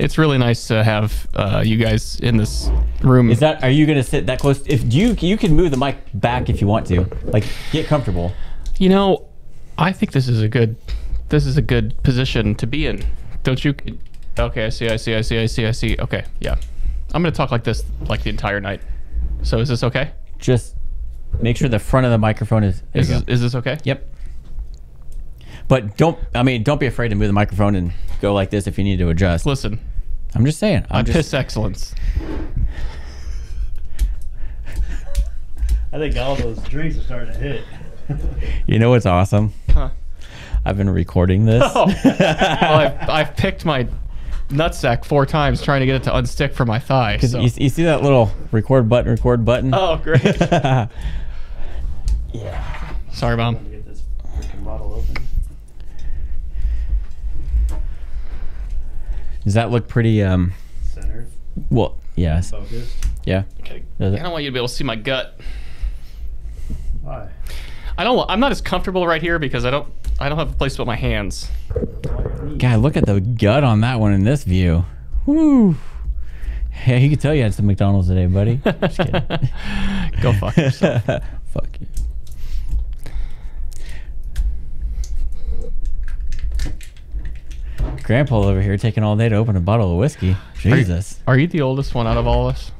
It's really nice to have you guys in this room. Are you gonna sit that close? If you can move the mic back if you want to, like get comfortable. You know, I think this is a good position to be in. Don't you? Okay, I see. Okay, yeah. I'm gonna talk like this like the entire night. So is this okay? Just make sure the front of the microphone is. Is this okay? Yep. But don't be afraid to move the microphone and go like this if you need to adjust. Listen, I'm just saying. I'm piss excellence. I think all those drinks are starting to hit. You know what's awesome? Huh. I've been recording this. Oh. Well, I've picked my nutsack 4 times trying to get it to unstick from my thigh. Because so. you see that little record button? Oh, great. Yeah. Sorry, Mom. Get this freaking bottle open. Does that look pretty Centered. well, yes. Focused. Yeah. Okay. Does I it? don't want you to be able to see my gut. Why? I'm not as comfortable right here because I don't have a place to put my hands. God, look at the gut on that one in this view. Woo. Yeah, you could tell you had some McDonald's today, buddy. Just kidding. Go fuck yourself. Fuck you. Grandpa over here taking all day to open a bottle of whiskey. Jesus. Are you the oldest one out of all of us?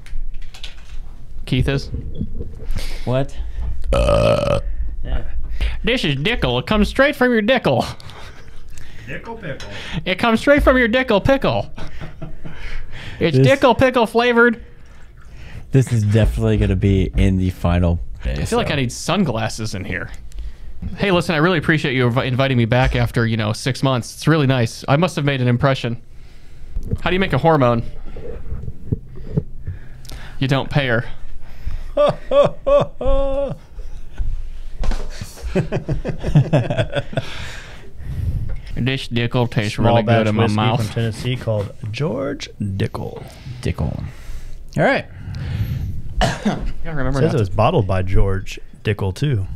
Keith is? What? Yeah. This is Dickel. It comes straight from your Dickel. Nickel pickle. It comes straight from your Dickel pickle. It's This- Dickel pickle flavored. This is definitely going to be in the final day. I feel like I need sunglasses in here. Hey, listen, I really appreciate you inviting me back after, 6 months. It's really nice. I must have made an impression. How do you make a hormone? You don't pay her. This Dickel tastes really good in my whiskey mouth. from Tennessee called George Dickel. Dickel. All right. Gotta remember It says not it was bottled by George Dickel too.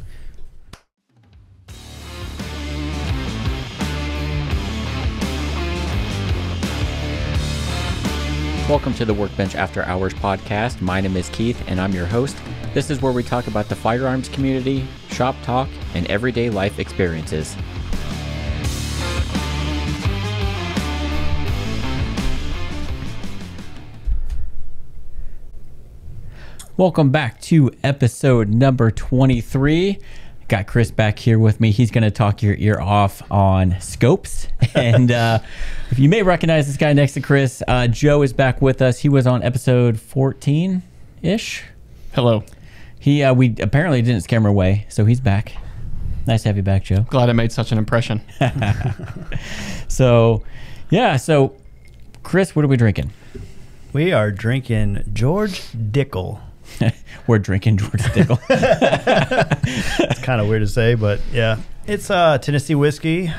Welcome to the Workbench After Hours podcast. My name is Keith, and I'm your host. This is where we talk about the firearms community, shop talk, and everyday life experiences. Welcome back to episode number 23. Got Chris back here with me. He's going to talk your ear off on scopes. And if you may recognize this guy next to Chris, Joe is back with us. He was on episode 14-ish. Hello. We apparently didn't scare him away, so he's back. Nice to have you back, Joe. Glad I made such an impression. So Chris, what are we drinking? We are drinking George Dickel. We're drinking George Dickel. It's kind of weird to say, but yeah. It's Tennessee whiskey,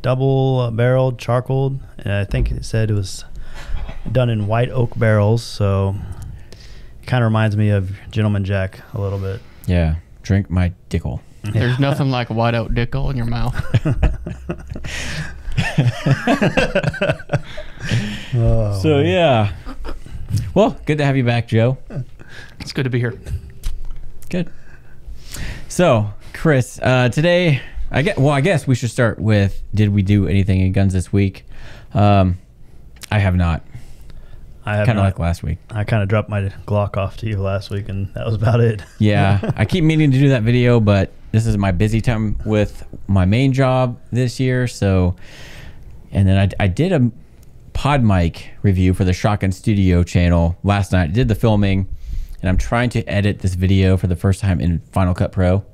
double barreled, charcoaled, and I think it said it was done in white oak barrels, so it kind of reminds me of Gentleman Jack a little bit. Yeah, drink my Dickel. There's nothing like a white oat Dickel in your mouth. So yeah. Well, good to have you back, Joe. It's good to be here. Good. So, Chris, today, I guess we should start with, did we do anything in guns this week? I have not. I have Kind of not. like last week. I kind of dropped my Glock off to you last week, and that was about it. Yeah, I keep meaning to do that video, but this is my busy time with my main job this year. So, and then I did a pod mic review for the Shotgun Studio channel last night. I did the filming, and I'm trying to edit this video for the first time in Final Cut Pro.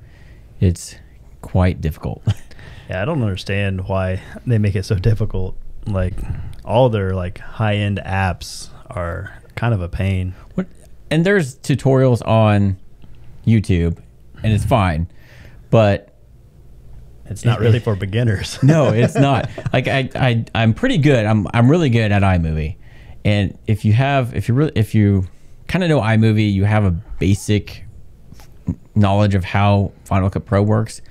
It's quite difficult. Yeah, I don't understand why they make it so difficult. Like, all their like high-end apps are kind of a pain. And there's tutorials on YouTube, and it's fine, but It's not really for beginners. no, it's not. Like I'm pretty good. I'm really good at iMovie, and if you kind of know iMovie, you have a basic knowledge of how Final Cut Pro works,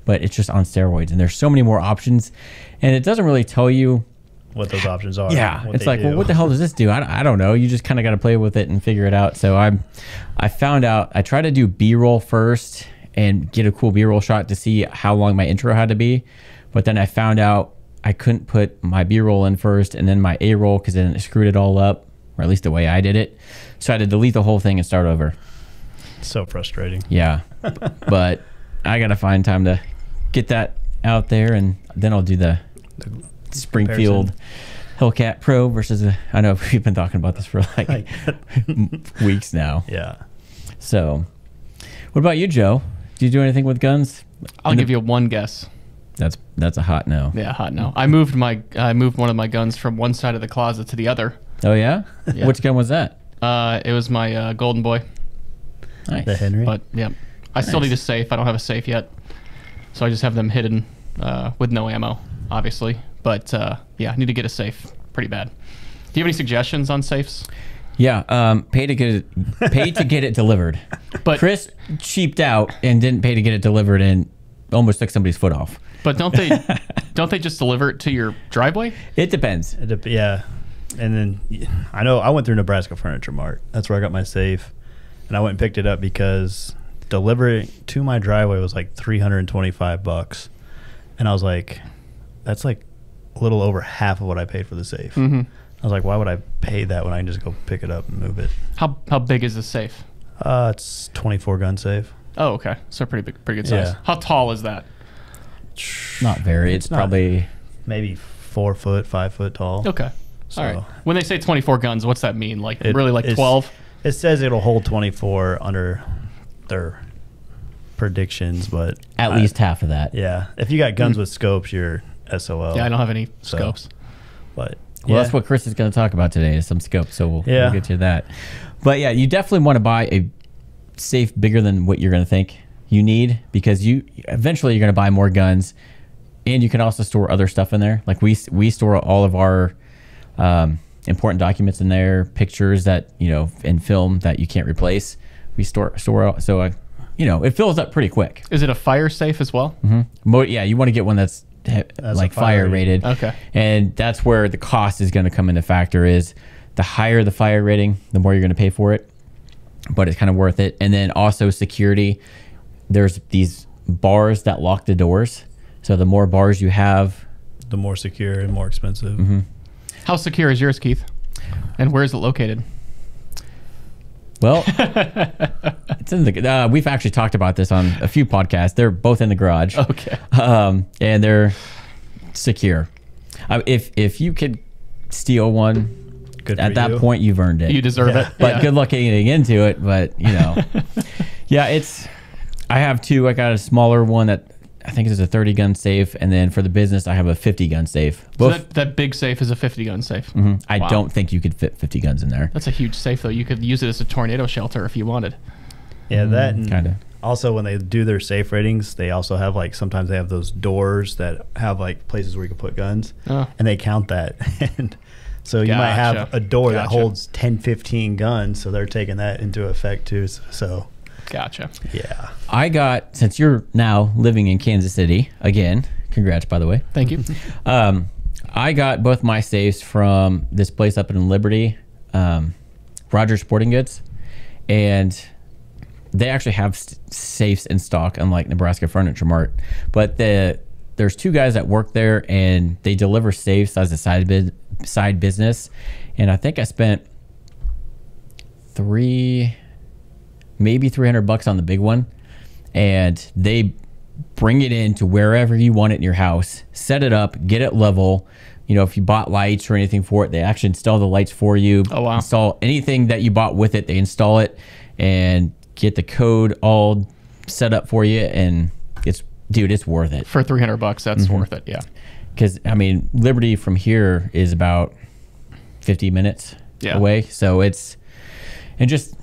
but it's just on steroids, and there's so many more options, and it doesn't really tell you what those options are. Yeah, what it's they like, do. well, what the hell does this do? I don't know. You just kind of got to play with it and figure it out. So I found out, I tried to do B-roll first and get a cool B-roll shot to see how long my intro had to be. But then I found out I couldn't put my B-roll in first and then my A-roll because then it screwed it all up, or at least the way I did it. So I had to delete the whole thing and start over. So frustrating. Yeah. But I got to find time to get that out there, and then I'll do the Springfield Hellcat Pro versus I know we've been talking about this for like weeks now. Yeah. So what about you, Joe? Do you do anything with guns? I'll give you one guess. That's a hot no. Yeah, hot no. I moved one of my guns from one side of the closet to the other. Oh yeah? Yeah. Which gun was that? It was my Golden Boy. Nice. The Henry. But yeah, I still need a safe. I don't have a safe yet, so I just have them hidden with no ammo, obviously. But yeah, I need to get a safe pretty bad. Do you have any suggestions on safes? Yeah, pay to get it delivered. But Chris cheaped out and didn't pay to get it delivered and almost took somebody's foot off. But don't they just deliver it to your driveway? It depends. Yeah. And then I know I went through Nebraska Furniture Mart. That's where I got my safe. And I went and picked it up because delivering to my driveway was like $325. And I was like, that's like a little over half of what I paid for the safe. Mm-hmm. I was like, why would I pay that when I can just go pick it up and move it? How big is the safe? It's 24 gun safe. Oh, okay. So pretty good size. Yeah. How tall is that? Not very. It's not- probably Maybe 4 foot, 5 foot tall. Okay. So- All right. When they say 24 guns, what's that mean? Like It- really like it's- 12? It says it'll hold 24 under their predictions, but at least half of that. yeah. If you got guns with scopes, you're SOL. Yeah, I don't have any So- scopes. But Well, that's what Chris is going to talk about today is some scopes, so we'll get to that. But yeah, you definitely want to buy a safe bigger than what you're going to think you need, because eventually you're going to buy more guns, and you can also store other stuff in there. Like we store all of our important documents in there, pictures that and film that you can't replace. We store so it fills up pretty quick. Is it a fire safe as well? Mm-hmm. Yeah, you want to get one that's like fire rated. Okay. And that's where the cost is going to come into factor. Is the higher the fire rating, the more you're going to pay for it, but it's kind of worth it. And then also security. There's these bars that lock the doors, so the more bars you have, the more secure and more expensive. Mm-hmm. How secure is yours, Keith? And where is it located? well, it's in the. We've actually talked about this on a few podcasts. They're both in the garage. Okay. And they're secure. If you could steal one, Good at for that you. point you've earned it. You deserve Yeah. it. But Yeah. good luck getting into it. But yeah, I have two. I got a smaller one that I think is a 30 gun safe, and then for the business I have a 50 gun safe. So Both. that big safe is a 50 gun safe. I Wow. don't think you could fit 50 guns in there. That's a huge safe, though. You could use it as a tornado shelter if you wanted. Yeah, that and Kinda. also when they do their safe ratings, they also have sometimes they have those doors that have places where you can put guns, Oh. and they count that. And so you might have Gotcha. a door that Gotcha. holds 10, 15 guns, so they're taking that into effect too. So Gotcha. yeah, I got, since you're now living in Kansas City again, congrats by the way. Thank you. I got both my safes from this place up in Liberty, Rogers Sporting Goods, and they actually have safes in stock, unlike Nebraska Furniture Mart. But there's two guys that work there, and they deliver safes as a side business. And I think I spent maybe $300 on the big one, and they bring it in to wherever you want it in your house, set it up, get it level. If you bought lights or anything for it, they actually install the lights for you. Oh, wow. Install anything that you bought with it, they install it and get the code all set up for you, and it's worth it. For $300, that's worth it. Yeah. Because Liberty from here is about 50 minutes away, so because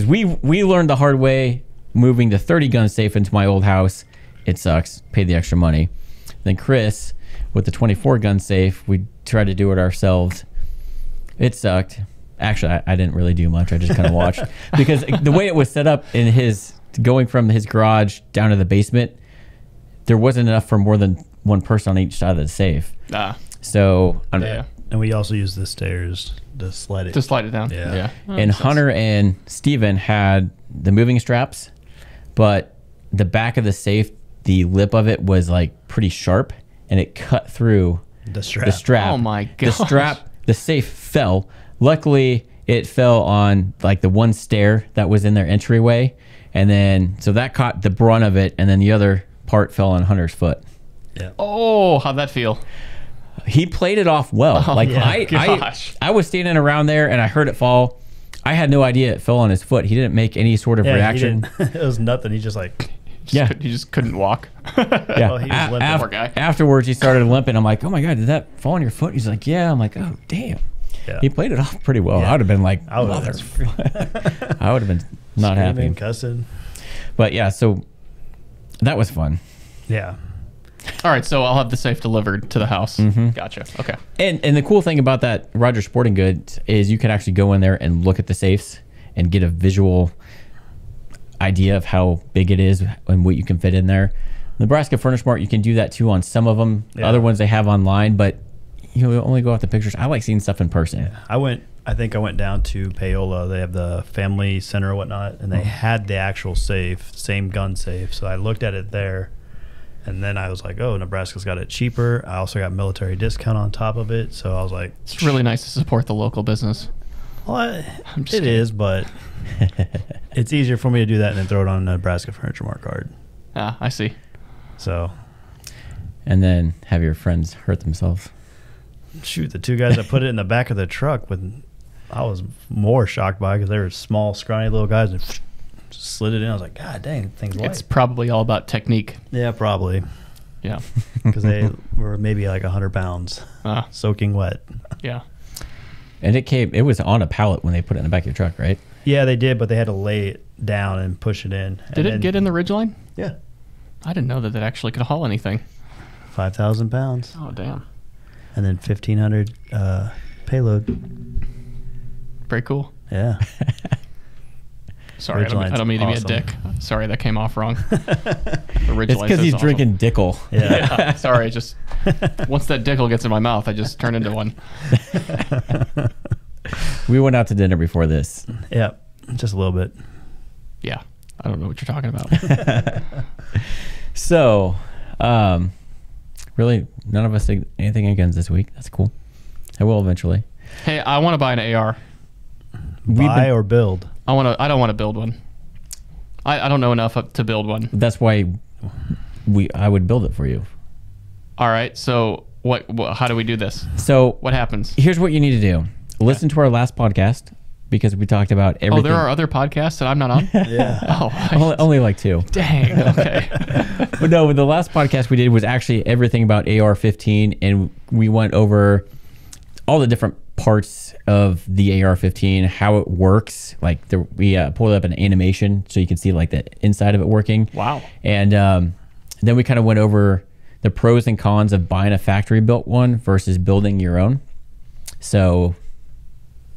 we learned the hard way moving the 30 gun safe into my old house. It sucks. Pay the extra money. Then Chris with the 24 gun safe, we tried to do it ourselves. It sucked. Actually, I didn't really do much. I just kind of watched because the way it was set up in going from his garage down to the basement, there wasn't enough for more than one person on each side of the safe. So Yeah. And we also use the stairs to slide it. To slide it down. Yeah. Oh, and makes sense. Hunter and Steven had the moving straps, but the back of the safe, the lip of it was like pretty sharp, and it cut through The strap. the strap. Oh my The gosh. strap, the safe fell. Luckily, it fell on like the one stair that was in their entryway, and then so that caught the brunt of it, and then the other part fell on Hunter's foot. Yeah. Oh, how'd that feel? He played it off well. Oh, like yeah. Gosh. I was standing around there and I heard it fall. I had no idea it fell on his foot. He didn't make any sort of Yeah, reaction. it was nothing. He just like, You just couldn't walk. Yeah. Oh, he was limping. Poor guy. Afterwards, he started limping. I'm like, oh my God, did that fall on your foot? He's like, yeah. I'm like, oh, damn. yeah. He played it off pretty well. Yeah. I would have been like, I would mother. have I would have been not happy. cussing. But yeah, so that was fun. Yeah. All right, so I'll have the safe delivered to the house. Mm-hmm. Gotcha. Okay. And the cool thing about that Rogers Sporting Goods is you can actually go in there and look at the safes and get a visual idea of how big it is and what you can fit in there. Nebraska Furnish Mart, you can do that too on some of them. Yeah. Other ones they have online, but you know, only go off the pictures. I like seeing stuff in person. I think I went down to Paola. They have the family center or whatnot, and they had the actual safe, same gun safe. So I looked at it there, and then I was like, oh, Nebraska's got it cheaper. I also got military discount on top of it. So I was like, It's really nice to support the local business. well, I'm just it kidding. is, but it's easier for me to do that than throw it on a Nebraska Furniture Mart card. Ah, I see. So, And then have your friends hurt themselves. shoot, the two guys that put it in the back of the truck, I was more shocked by because they were small, scrawny little guys and just slid it in. I was like, God dang, thing's light. It's probably all about technique. Yeah, probably. Yeah. Because they were maybe like 100 pounds, Ah, soaking wet. yeah. And it was on a pallet when they put it in the back of your truck, right? Yeah, they did, but they had to lay it down and push it in. Did it get in the ridgeline? Yeah. I didn't know that it actually could haul anything. 5,000 pounds. Oh, damn. And then 1,500 payload. Very cool. Yeah. Sorry, I Ridgeline's don't mean to be a awesome. dick. Sorry, that came off wrong. The Ridgeline It's because says he's awesome. drinking Dickel. Yeah. Yeah, sorry, just once that dickle gets in my mouth, I just turn into one. We went out to dinner before this. Yeah. Just a little bit. Yeah, I don't know what you're talking about. So, really, none of us did anything against this week. That's cool. I will eventually. Hey, I want to buy an AR. Buy or build. I don't want to build one. I don't know enough to build one. That's why I would build it for you. All right, so what how do we do this? So What happens? here's what you need to do. Listen to our last podcast because we talked about everything. Oh, there are other podcasts that I'm not on? Yeah. Oh, only like 2. dang. Okay. But no, the last podcast we did was actually everything about AR-15, and we went over all the different parts of the AR-15, how it works. Like we pulled up an animation so you can see like the inside of it working. Wow. And then we kind of went over the pros and cons of buying a factory built one versus building your own. So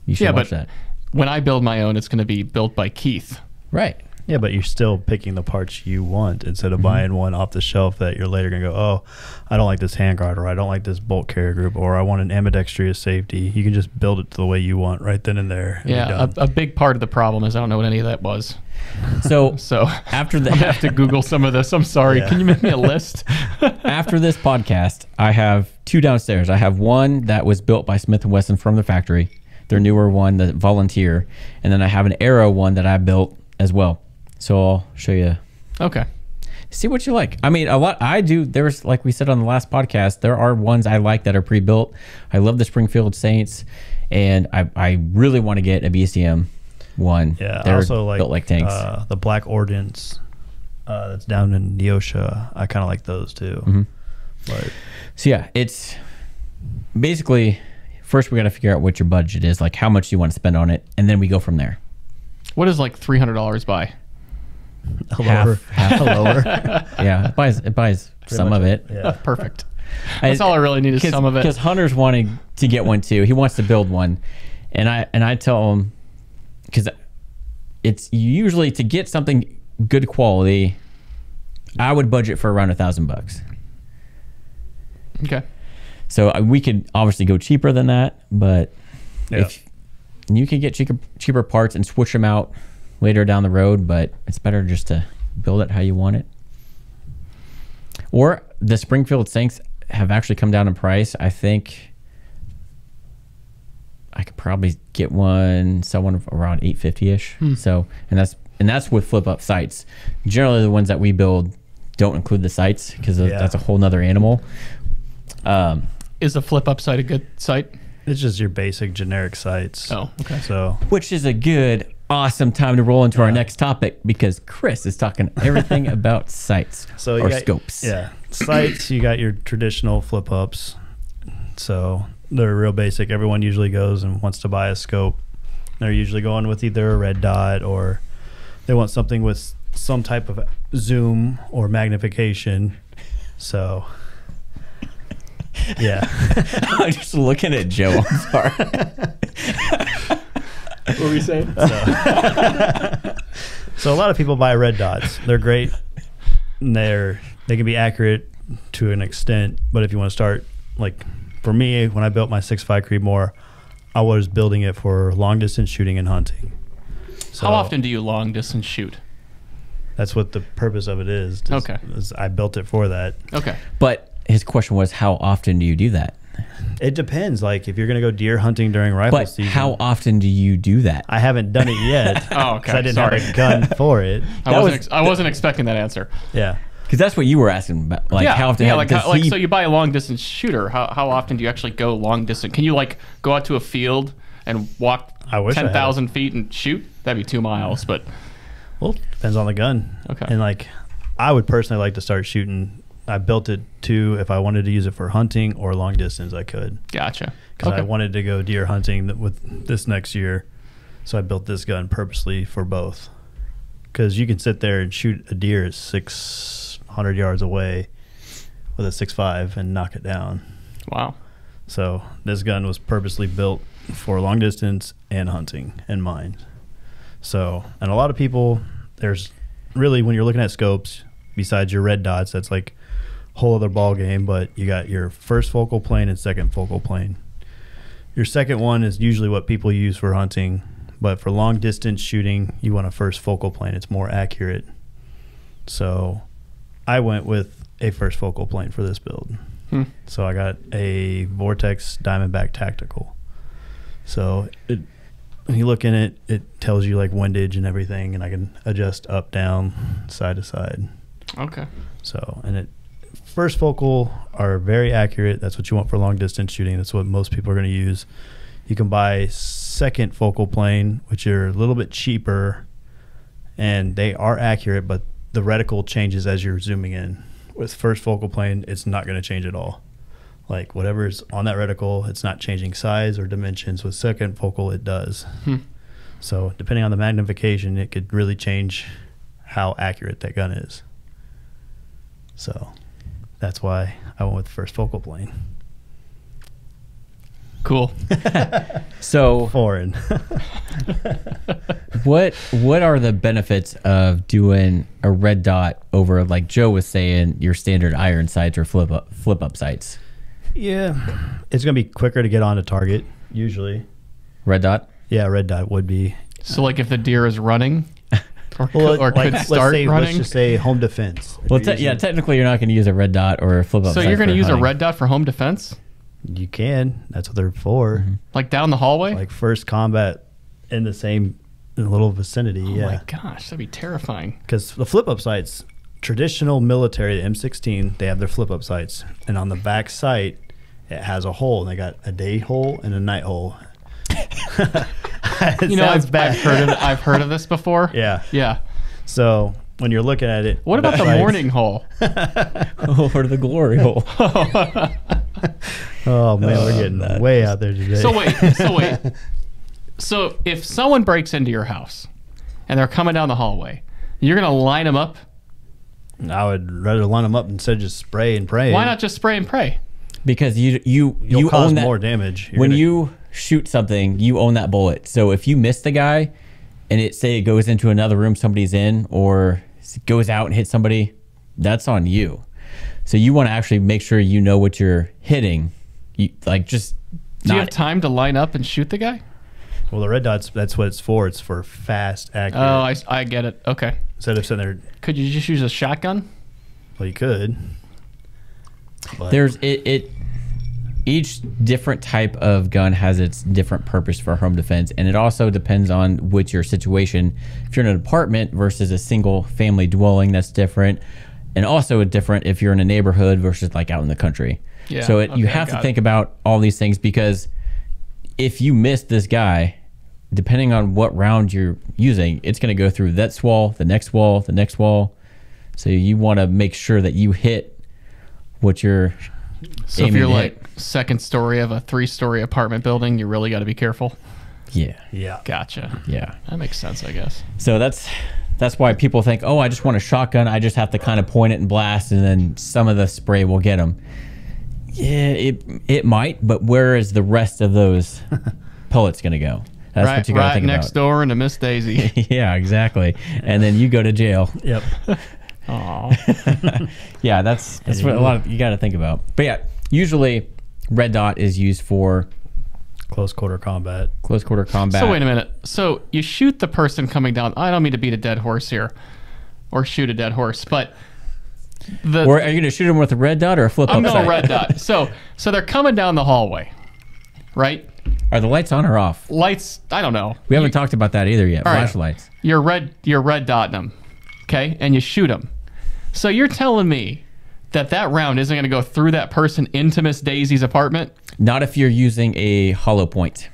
you should watch that. When I build my own, it's going to be built by Keith. Right. Yeah, but you're still picking the parts you want instead of buying one off the shelf that you're later going to go, oh, I don't like this handguard, or I don't like this bolt carrier group, or I want an ambidextrous safety. You can just build it the way you want right then and there. And Yeah, you're done. a big part of the problem is I don't know what any of that was. So So after I'm going to have to Google some of this. I'm sorry. Yeah. Can you make me a list? after this podcast, I have 2 downstairs. I have one that was built by Smith & Wesson from the factory, their newer one, the Volunteer, and then I have an Arrow one that I built as well. So I'll show you. Okay. See what you like. I mean, a lot I do. There's, like we said on the last podcast, there are ones I like that are pre-built. I love the Springfield Saints, and I really want to get a BCM one. Yeah, They're I also like, built like tanks. The Black Ordnance that's down in Neosha. I kind of like those too. Mm-hmm. But So yeah, it's basically first we got to figure out what your budget is, like how much you want to spend on it, and then we go from there. What is like $300 buy? a Half- lower, half. a lower. Yeah, it buys some much of it. Yeah. Perfect. That's all I really need is some of it. Because Hunter's wanting to get one too. He wants to build one, and I tell him because it's usually to get something good quality. I would budget for around $1,000. Okay. So we could obviously go cheaper than that, but Yeah. if you can get cheaper parts and switch them out later down the road, but it's better just to build it how you want it. Or the Springfield sinks have actually come down in price. I think I could probably get someone around $850-ish. So, and that's with flip up sights. Generally, the ones that we build don't include the sights because that's a whole nother animal. Is a flip up site a good site? It's just your basic generic sights. Oh, okay. So, Which is a good, awesome time to roll into our next topic because Chris is talking everything about sights or scopes. Yeah, sights. You got your traditional flip ups. So they're real basic. Everyone usually goes and wants to buy a scope. They're usually going with either a red dot or they want something with some type of zoom or magnification. So, yeah. I'm just looking at Joe. I'm sorry. What were you saying? So a lot of people buy red dots. They're great. And they can be accurate to an extent, but if you want to start, like for me, when I built my 6.5 Creedmoor, I was building it for long distance shooting and hunting. So How often do you long distance shoot? that's what the purpose of it is. Okay. I built it for that. Okay. But his question was, how often do you do that? It depends. Like if you're going to go deer hunting during rifle But season. how often do you do that? I haven't done it yet. Oh, okay. 'cause I didn't Sorry. have a gun for it. I wasn't expecting that answer. Yeah. Because that's what you were asking about. Like, how often? So you buy a long distance shooter. How often do you actually go long distance? Can you like go out to a field and walk I wish I had 10,000 feet and shoot? That'd be 2 miles, but Well, depends on the gun. Okay. And like, I would personally like to start shooting. I built it to, if I wanted to use it for hunting or long distance, I could. gotcha. Because Okay. I wanted to go deer hunting with this next year. So I built this gun purposely for both. Because you can sit there and shoot a deer 600 yards away with a 6.5 and knock it down. Wow. So this gun was purposely built for long distance and hunting in mind. So, and a lot of people, there's really, when you're looking at scopes, besides your red dots, that's like a whole other ball game, but you got your first focal plane and second focal plane. Your second one is usually what people use for hunting, but for long distance shooting, you want a first focal plane. It's more accurate. So I went with a first focal plane for this build. So I got a Vortex Diamondback Tactical. So when you look in it, it tells you like windage and everything, and I can adjust up, down, side to side. Okay. So, and first focal are very accurate. That's what you want for long distance shooting. That's what most people are going to use. You can buy second focal plane, which are a little bit cheaper, and they are accurate, but the reticle changes as you're zooming in. With first focal plane, it's not going to change at all. Like whatever's on that reticle, it's not changing size or dimensions. With second focal, it does. So depending on the magnification, it could really change how accurate that gun is. So that's why I went with first focal plane. Cool. So Foreign. what are the benefits of doing a red dot over, like Joe was saying, your standard iron sights or flip up sights? Yeah, it's going to be quicker to get on a target, usually. Red dot? Yeah, red dot would be. So like if the deer is running or could let's start say, running. Let's just say home defense. Well, technically you're not going to use a red dot or a flip up So sight you're going to for use hunting. a red dot for home defense? You can. That's what they're for. Like down the hallway? Like first combat in the same little vicinity. Oh yeah. my gosh, that'd be terrifying. Because the flip-up sights, traditional military, the M16, they have their flip-up sights. And on the back sight, it has a hole. And they got a day hole and a night hole. You know, I've heard of this before. Yeah. Yeah. So when you're looking at it. What about the morning hole? Or the glory hole. Oh, man, we're getting way out there today. So wait. So if someone breaks into your house and they're coming down the hallway, you're going to line them up? I would rather line them up instead of just spray and pray. Why not just spray and pray? Because you cause own that, more damage. When you shoot something, you own that bullet. So if you miss the guy and it goes into another room somebody's in or goes out and hits somebody, that's on you. So you want to actually make sure you know what you're hitting like just Do you have time to line up and shoot the guy? Well, the red dots, that's what it's for. It's for fast, accurate. Oh, I get it. Okay. Instead of sitting there, Could you just use a shotgun? well, you could. But there's each different type of gun has its different purpose for home defense, and it also depends on which your situation. If you're in an apartment versus a single family dwelling, that's different, and also different if you're in a neighborhood versus like out in the country. Yeah, So you okay, have to got think about all these things, because if you miss this guy, depending on what round you're using, it's going to go through that wall, the next wall, the next wall. So you want to make sure that you hit what you're So if aiming you're to like hit. second story of a 3-story apartment building, you really got to be careful. Yeah. yeah. Gotcha. Yeah. That makes sense, I guess. So that's why people think, oh, I just want a shotgun. I just have to kind of point it and blast, and then some of the spray will get them. Yeah, it might, but where is the rest of those pellets going to go? That's what you got to think next door into Miss Daisy. about. Yeah, exactly. And then you go to jail. Yep. Aw. Yeah, that's what a lot of you got to think about. But yeah, usually red dot is used for Close quarter combat. close quarter combat. So wait a minute. So you shoot the person coming down. I don't mean to beat a dead horse here, or shoot a dead horse, but Or are you going to shoot them with a red dot or a flip up no sight? red dot. So they're coming down the hallway, right? Are the lights on or off? Lights. I don't know. We haven't talked about that either yet. All right. Flashlights. You're red dotting them, okay, and you shoot them. So you're telling me that round isn't going to go through that person into Miss Daisy's apartment? Not if you're using a hollow point.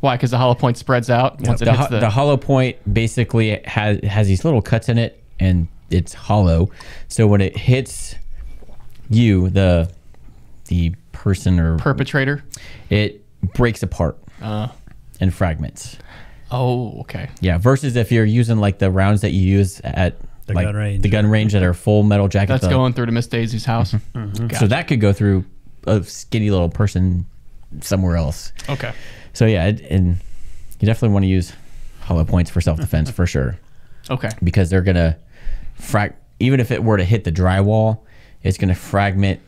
Why? Because the hollow point spreads out once it The, hits the hollow point basically has these little cuts in it, and it's hollow. So when it hits you, the person or perpetrator. it breaks apart in fragments. Oh, okay. Yeah, versus if you're using like the rounds that you use at The like gun range. the gun range that are full metal jacket. That's going through to Miss Daisy's house. So that could go through a skinny little person somewhere else. Okay. So yeah, and you definitely want to use hollow points for self-defense for sure, Okay. because they're gonna even if it were to hit the drywall, it's gonna fragment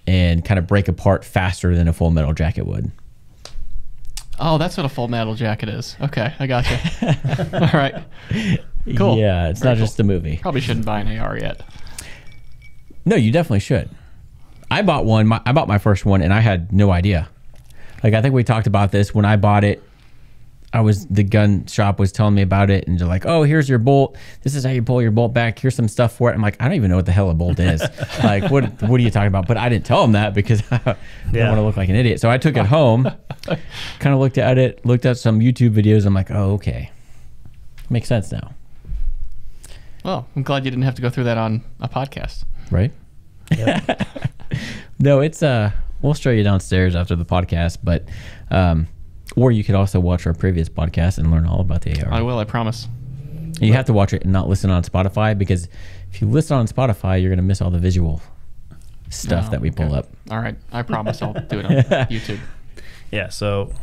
and kind of break apart faster than a full metal jacket would. Oh, that's what a full metal jacket is. Okay, I got you. All right. Cool. Yeah, it's Very not just a movie. Probably shouldn't buy an AR yet. No, you definitely should. I bought one. I bought my first one, and I had no idea. Like, I think we talked about this when I bought it. The gun shop was telling me about it, and they're like, "Oh, here's your bolt. This is how you pull your bolt back. Here's some stuff for it." I'm like, I don't even know what the hell a bolt is. Like, what are you talking about? But I didn't tell them that because I don't want to look like an idiot. So I took it home, kind of looked at it, looked at some YouTube videos. I'm like, oh, okay, makes sense now, Well, I'm glad you didn't have to go through that on a podcast. right? Yep. No, it's we'll show you downstairs after the podcast, but or you could also watch our previous podcast and learn all about the AR. I will, I promise. You have to watch it and not listen on Spotify, because if you listen on Spotify, you're going to miss all the visual stuff Oh, that we pull okay. up. All right. I promise I'll do it on YouTube. Yeah, so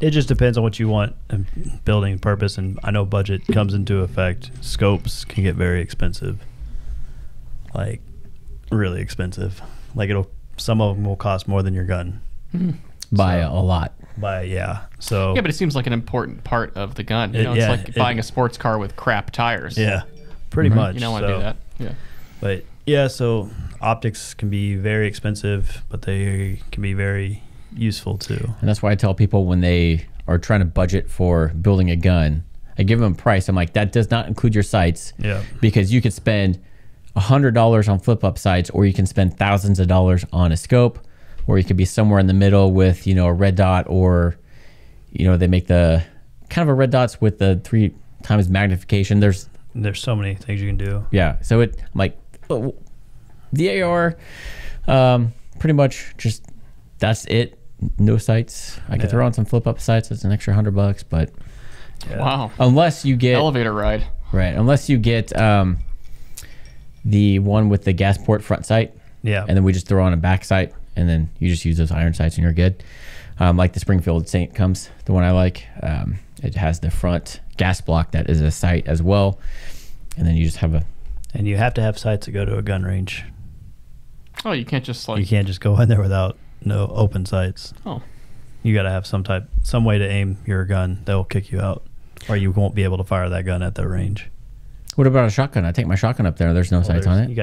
it just depends on what you want and building purpose, and I know budget comes into effect. Scopes can get very expensive, like really expensive. Like some of them will cost more than your gun. By a lot. So Yeah, but it seems like an important part of the gun. You It- know, it's yeah, like buying a sports car with crap tires. yeah, pretty much. You don't want to do that. Yeah. But yeah, so optics can be very expensive, but they can be very useful too. And that's why I tell people when they are trying to budget for building a gun, I give them a price. I'm like, that does not include your sights. Yeah. Because you could spend $100 on flip-up sights, or you can spend thousands of dollars on a scope, or you could be somewhere in the middle with, a red dot, or, they make the kind of a red dots with the 3 times magnification. There's so many things you can do. Yeah. So I'm like, the AR, pretty much just, that's it. No sights. I could throw on some flip up sights. It's an extra $100, but Yeah. Wow. unless you get Elevator ride. right, unless you get the one with the gas port front sight, Yeah. and then we just throw on a back sight, and then you just use those iron sights and you're good. Like the Springfield Saint comes, the one I like. It has the front gas block that is a sight as well, and then you just have And you have to have sights to go to a gun range. Oh, you can't just You can't just go in there without no open sights. Oh. You got to have some way to aim your gun that will kick you out, or you won't be able to fire that gun at the range. What about a shotgun? I take my shotgun up there. There's no sights on it. You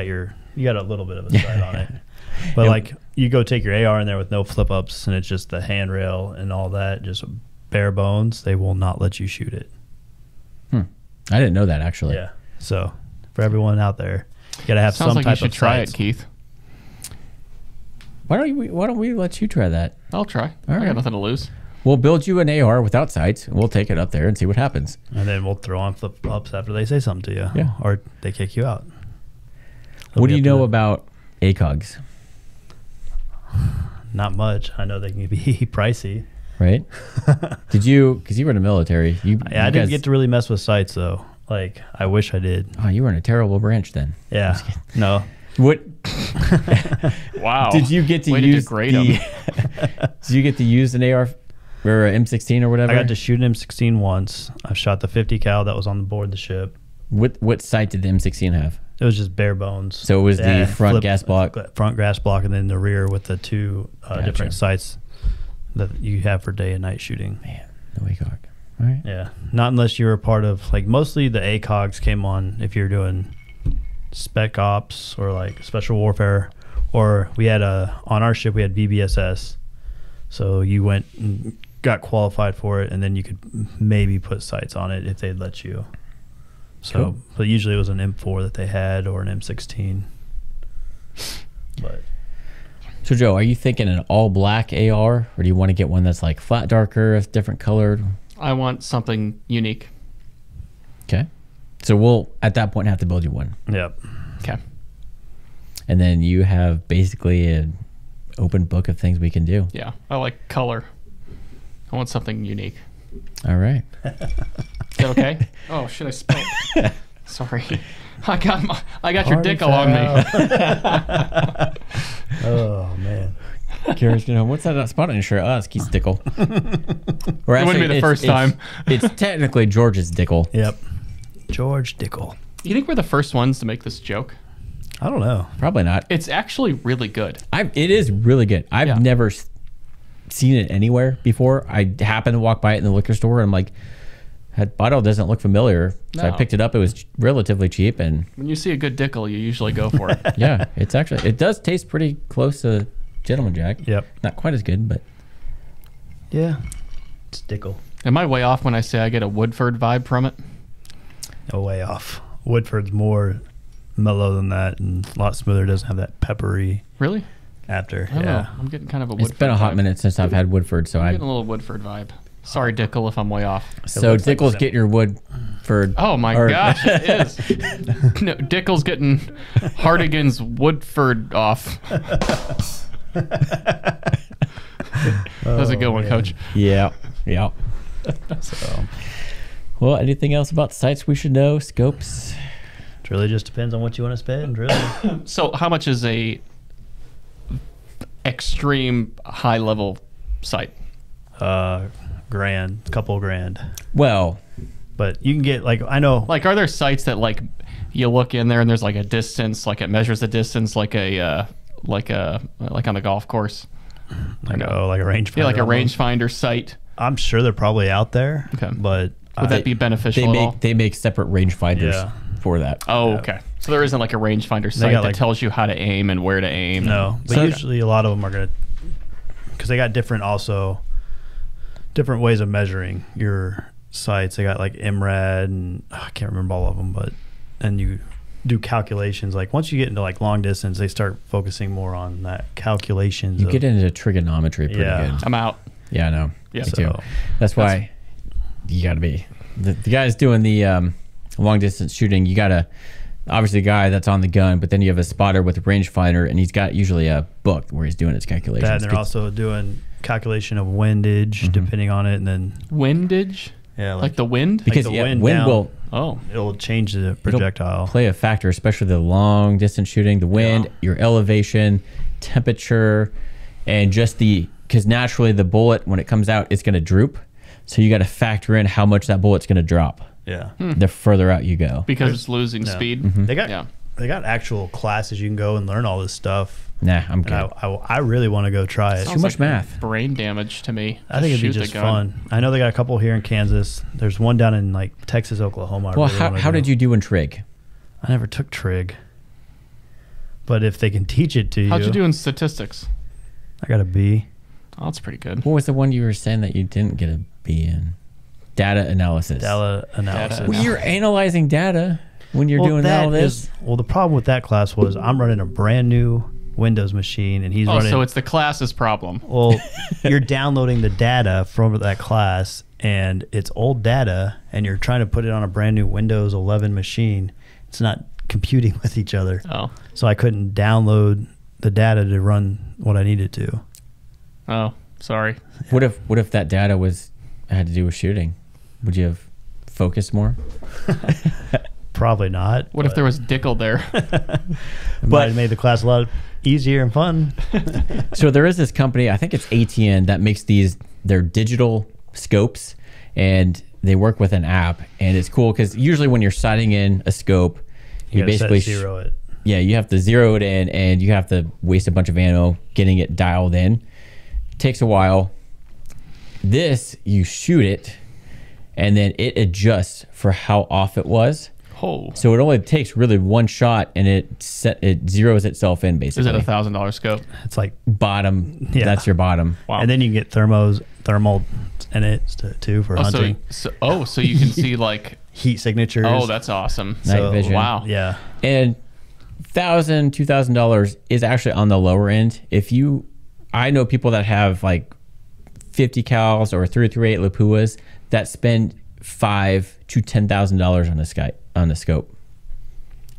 got a little bit of a sight on it, but like you go take your AR in there with no flip ups, and it's just the handrail and all that, just bare bones. They will not let you shoot it. I didn't know that actually. Yeah. So for everyone out there, you got to have some like type you should of try sights. it, Keith. Why don't we let you try that? I'll try. All I right. got nothing to lose. We'll build you an AR without sights. And we'll take it up there and see what happens. And then we'll throw on flip ups after they say something to you. Yeah. Or they kick you out. What do you know about ACOGs? Not much. I know they can be pricey. Right? Did you? Because you were in the military. I didn't get to really mess with sights though. Like I wish I did. Oh, you were in a terrible branch then. Yeah. No. What? Wow. Did you get to Way use to degrade them. Did you get to use an AR or an M16 or whatever? I got to shoot an M16 once. I've shot the 50 cal that was on the board of the ship. What sight did the M16 have? It was just bare bones. So it was the front gas block? Front gas block, and then the rear with the two different sights that you have for day and night shooting. Man, no ACOG. All right. Yeah. Not unless you were a part of, like, mostly the ACOGs came on if you're doing spec ops or like special warfare, or we had on our ship we had VBSS, so you went and got qualified for it, and then you could maybe put sights on it if they'd let you. So Cool. but usually it was an M4 that they had or an M16. But So Joe, are you thinking an all black AR, or do you want to get one that's like flat darker, different colored? I want something unique. Okay. So we'll at that point have to build you one, yep. Okay. and then you have basically an open book of things we can do. Yeah. I like color. I want something unique. All right. Is that okay? Oh, shit, I spilled. Sorry. I got your dick along me. Oh man. Curious to know what's that spot on your shirt? Oh, it's Keith's dickle. Or It wouldn't be the first time. It's technically George's dickle. Yep. George Dickel. You think we're the first ones to make this joke? I don't know. Probably not. It's actually really good. It is really good. I've Yeah. never seen it anywhere before. I happened to walk by it in the liquor store, and I'm like, that bottle doesn't look familiar. So I No. picked it up. It was relatively cheap, and When you see a good dickle, you usually go for it. yeah, it does taste pretty close to Gentleman Jack. Yep. Not quite as good, but Yeah. It's Dickel. Am I way off when I say I get a Woodford vibe from it? No way off. Woodford's more mellow than that and a lot smoother. Doesn't have that peppery Really? after. I don't Yeah. know. I'm getting kind of a Woodford it's been a hot vibe. minute since I've had Woodford, so I'm I. getting a little Woodford vibe. Sorry, Dickel, if I'm way off. So looks like Dickle's that. getting your Woodford. Oh my or- gosh, it is. No, Dickel's getting Hardigan's Woodford off. That's a good one, man. Coach. Yeah, yeah. So Well, anything else about sites we should know? Scopes? it really just depends on what you want to spend, really. So, how much is a extreme high level site? Grand, couple grand. Well, But you can get like I know Like, are there sites that like you look in there and there's like a distance, like it measures the distance, like on the golf course? like a rangefinder. Yeah, like a almost. rangefinder site. I'm sure they're probably out there. Okay. But Would that be beneficial they at all? make separate rangefinders Yeah. for that. Oh, okay. So there isn't like a rangefinder site got, that like- tells you how to aim and where to aim. no, but So- usually a lot of them are gonna because they got different ways of measuring your sites. They got like MRAD and I can't remember all of them, but and you do calculations. Like once you get into like long distance, they start focusing more on that calculations. You of- get into trigonometry pretty Yeah. good. I'm out. Yeah, I know. Yeah. Me too. So- That's why you got to be the guys doing the long distance shooting. You got to obviously the guy that's on the gun, but then you have a spotter with a rangefinder, and he's got usually a book where he's doing his calculations. that, and they're also doing calculation of windage depending on it, and then Windage? yeah, Like the wind? because the yeah, wind wind down. will Oh. it'll change the it'll projectile. play a factor, especially the long distance shooting, the wind, Yeah. your elevation, temperature, and just because naturally the bullet when it comes out it's going to droop, so you got to factor in how much that bullet's going to drop Yeah, the further out you go. Because it's losing No. speed? they got Yeah. they got actual classes you can go and learn all this stuff. Nah, I'm And good. I really want to go try it. Too much math. Brain damage to me. I think it'd be Shoot the just gun. fun. I know they got a couple here in Kansas. There's one down in like Texas, Oklahoma. Well, how did you do in trig? I never took trig. But if they can teach it to you. How'd you do in statistics? I got a B. Oh, that's pretty good. What was the one you were saying that you didn't get a B in? Data analysis. Data analysis. Well, you're analyzing data when you're doing all this. Well, the problem with that class was I'm running a brand new Windows machine, and he's running. So it's the class's problem. Well, you're downloading the data from that class, and it's old data, and you're trying to put it on a brand new Windows 11 machine. It's not computing with each other. Oh. So I couldn't download the data to run what I needed to. Oh, sorry. What if that data had to do with shooting? Would you have focused more? Probably not. What if there was Dickel there? It might have made the class a lot easier and fun. So there is this company, I think it's ATN, that makes their digital scopes, and they work with an app, and it's cool because usually when you're sighting in a scope, you gotta basically zero it. Yeah, you have to zero it in, and you have to waste a bunch of ammo getting it dialed in. It takes a while. This, you shoot it, and then it adjusts for how off it was. Oh. So it only takes really one shot, and it zeroes itself in basically. Is it $1,000 scope? It's like Bottom. Yeah. That's your bottom. Wow. And then you can get thermal in it too for hunting. So you can see like Heat signatures. Oh, that's awesome. Night vision. Wow. Yeah. And $1,000, $2,000 is actually on the lower end. I know people that have like 50 cals or 338 Lapuas that spend $5,000 to $10,000 on the scope.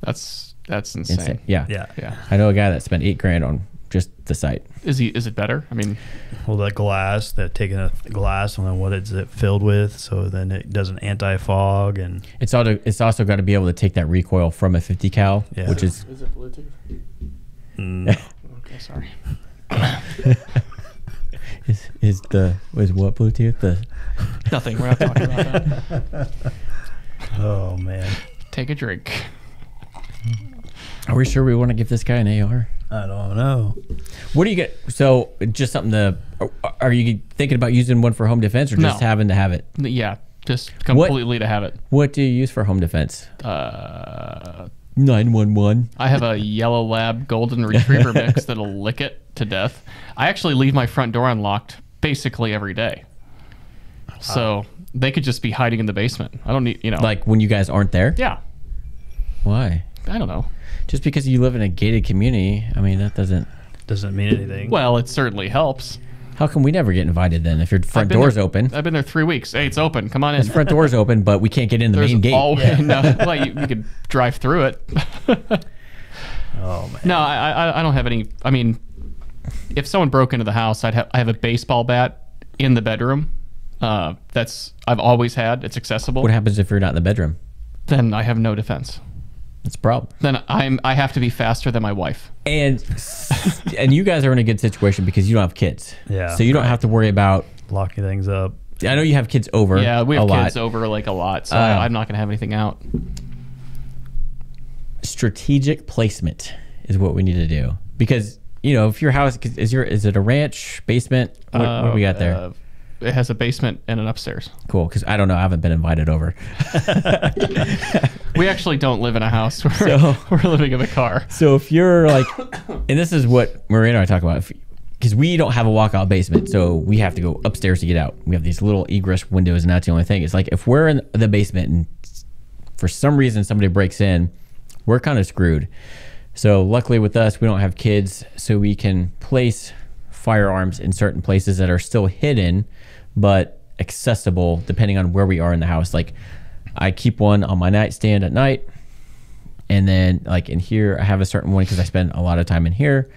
That's insane. Yeah. Yeah. I know a guy that spent $8,000 on just the sight. Is it better? I mean, Well, that glass, that taking a glass and then what is it filled with, so then it does an anti-fog and It's also got to be able to take that recoil from a 50 cal, Yeah. which is is it Bluetooth? no. Okay, sorry. is what Bluetooth? Nothing. We're not talking about that. Oh man, Take a drink. Are we sure we want to give this guy an AR? I don't know. What do you get? So just something are you thinking about using one for home defense or just No. having to have it? Yeah, just completely to have it. What do you use for home defense? 911. I have a yellow lab golden retriever mix that'll lick it to death. I actually leave my front door unlocked basically every day. So they could just be hiding in the basement. I don't need, Like when you guys aren't there? yeah, Why? I don't know. Just because you live in a gated community, I mean, that doesn't... Doesn't mean anything. Well, it certainly helps. How come we never get invited then? If your front door's open. I've been there 3 weeks. Hey, it's open. Come on in. His front door's open, but we can't get in the main gate. Well, you could drive through it. Oh man. No, I don't have any. I mean, if someone broke into the house, I have a baseball bat in the bedroom. I've always had. It's accessible. What happens if you're not in the bedroom? Then I have no defense. That's a problem. Then I have to be faster than my wife. And you guys are in a good situation because you don't have kids. Yeah, So you don't have to worry about... Locking things up. I know you have kids over. Yeah, we have a kids lot. over like a lot, so I'm not gonna have anything out. Strategic placement is what we need to do because if your house is it a ranch basement? What do we got there? It has a basement and an upstairs. Cool, because I don't know. I haven't been invited over. We actually don't live in a house. We're living in a car. So if you're like, and this is what Maria and I talk about, because we don't have a walkout basement, so we have to go upstairs to get out. We have these little egress windows, and that's the only thing. It's like if we're in the basement and for some reason somebody breaks in, we're kind of screwed. So luckily with us, we don't have kids, so we can place firearms in certain places that are still hidden, but accessible depending on where we are in the house. Like I keep one on my nightstand at night, and then like in here, I have a certain one because I spend a lot of time in here.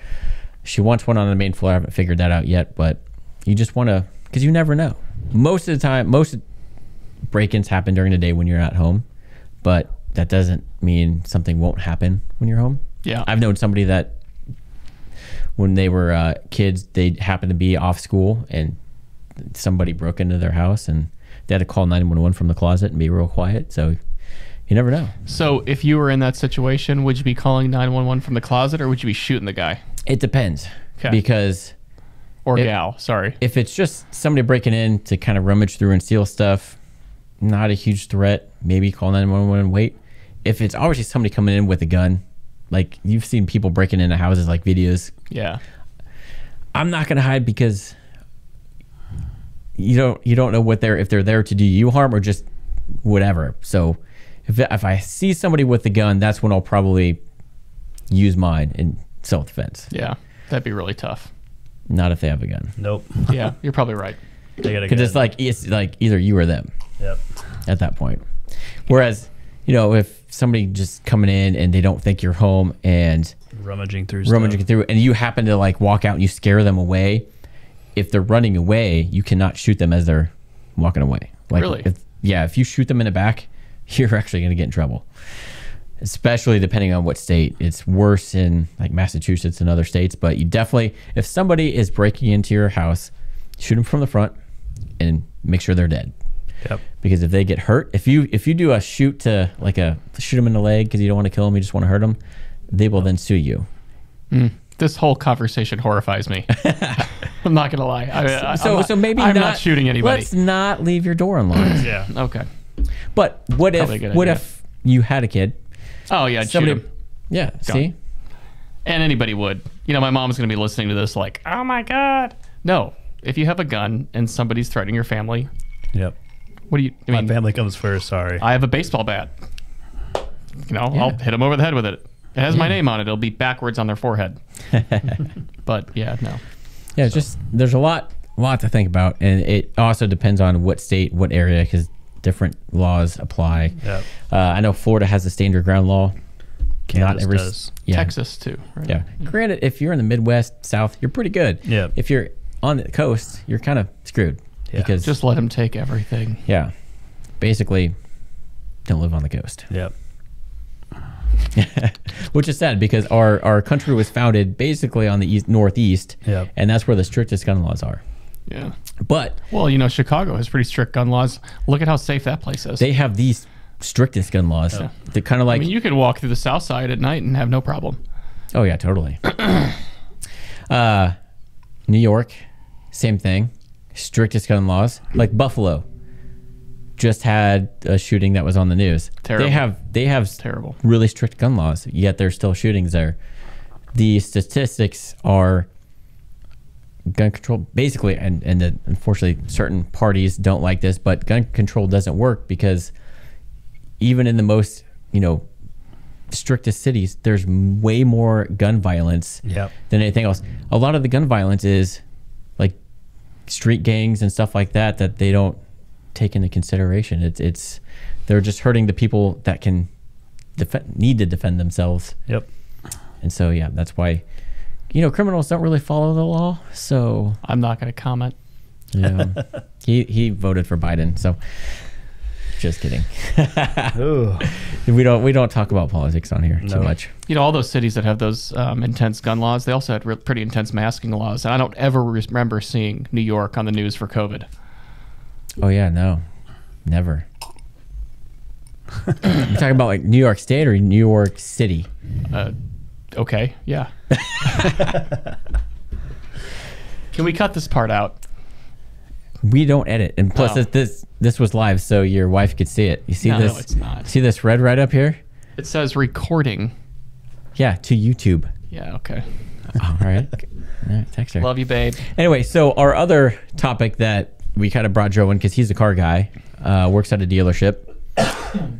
She wants one on the main floor. I haven't figured that out yet, but you just want to, because you never know. Most of the time, most break-ins happen during the day when you're not home, but that doesn't mean something won't happen when you're home. Yeah. I've known somebody that when they were kids, they happened to be off school and somebody broke into their house and they had to call 911 from the closet and be real quiet. So you never know. So if you were in that situation, would you be calling 911 from the closet or would you be shooting the guy? It depends. Okay. Because or gal, sorry. if it's just somebody breaking in to kind of rummage through and steal stuff, not a huge threat. Maybe call 911 and wait. If it's obviously somebody coming in with a gun, like you've seen people breaking into houses, like videos. Yeah. I'm not gonna hide because you don't know if they're there to do you harm or just whatever. So if I see somebody with a gun, that's when I'll probably use mine in self-defense. Yeah. That'd be really tough. Not if they have a gun. Nope. Yeah, you're probably right. They got a Because gun. it's like either you or them. Yep. At that point. Whereas, if somebody just coming in and they don't think you're home and Rummaging through and you happen to like walk out and you scare them away, if they're running away, you cannot shoot them as they're walking away. Like, Really? If you shoot them in the back, you're actually going to get in trouble. Especially depending on what state. It's worse in like Massachusetts and other states, but you definitely, if somebody is breaking into your house, shoot them from the front and make sure they're dead. Yep. Because if they get hurt, if you do a shoot to shoot them in the leg because you don't want to kill them, you just want to hurt them, they will then sue you. This whole conversation horrifies me. I'm not gonna lie. So maybe I'm not shooting anybody. Let's not leave your door unlocked. Yeah. Okay. But what Probably a good idea. if you had a kid? Oh yeah, I'd shoot him. Yeah. See. And anybody would. My mom's gonna be listening to this like, oh my god. No, if you have a gun and somebody's threatening your family, Yep. what do you? My family comes first. Sorry. I have a baseball bat. I'll hit them over the head with it. It has my name on it. It'll be backwards on their forehead. But yeah, no. Yeah, just there's a lot to think about, and it also depends on what state, what area, because different laws apply. Yep. I know Florida has a stand your ground law. Kansas does. Yeah. Texas too. Right? Yeah. Granted, if you're in the Midwest, South, you're pretty good. Yeah. If you're on the coast, you're kind of screwed. Yeah. Because Just let them take everything. yeah, basically, don't live on the coast. Yep. Which is sad because our country was founded basically on the northeast, Yep. and that's where the strictest gun laws are. Yeah. But Well, Chicago has pretty strict gun laws. Look at how safe that place is. they have these strictest gun laws. Yeah. They're kind of like, you could walk through the South Side at night and have no problem. oh yeah, totally. New York, same thing, strictest gun laws. Like Buffalo, just had a shooting that was on the news. Terrible. They have Terrible. really strict gun laws, yet there's still shootings there. The statistics are gun control basically, and unfortunately certain parties don't like this, but gun control doesn't work because even in the most strictest cities, there's way more gun violence Yep. than anything else. A lot of the gun violence is like street gangs and stuff like that they don't take into consideration. It's they're just hurting the people that can need to defend themselves. Yep. And so yeah, that's why criminals don't really follow the law. So I'm not going to comment. he voted for Biden. So just kidding. Ooh. we don't talk about politics on here too No. much. All those cities that have those intense gun laws, they also had pretty intense masking laws. And I don't ever remember seeing New York on the news for COVID. Oh yeah, no, never. You're talking about like New York State or New York City? Okay, yeah. Can we cut this part out? We don't edit, and plus Oh. this was live, so your wife could see it. You see No, this? it's not. See this red right up here? It says recording. Yeah, to YouTube. Yeah, okay. All right. All right, text her. Love you, babe. Anyway, so our other topic that we kind of brought Joe in because he's a car guy, works at a dealership.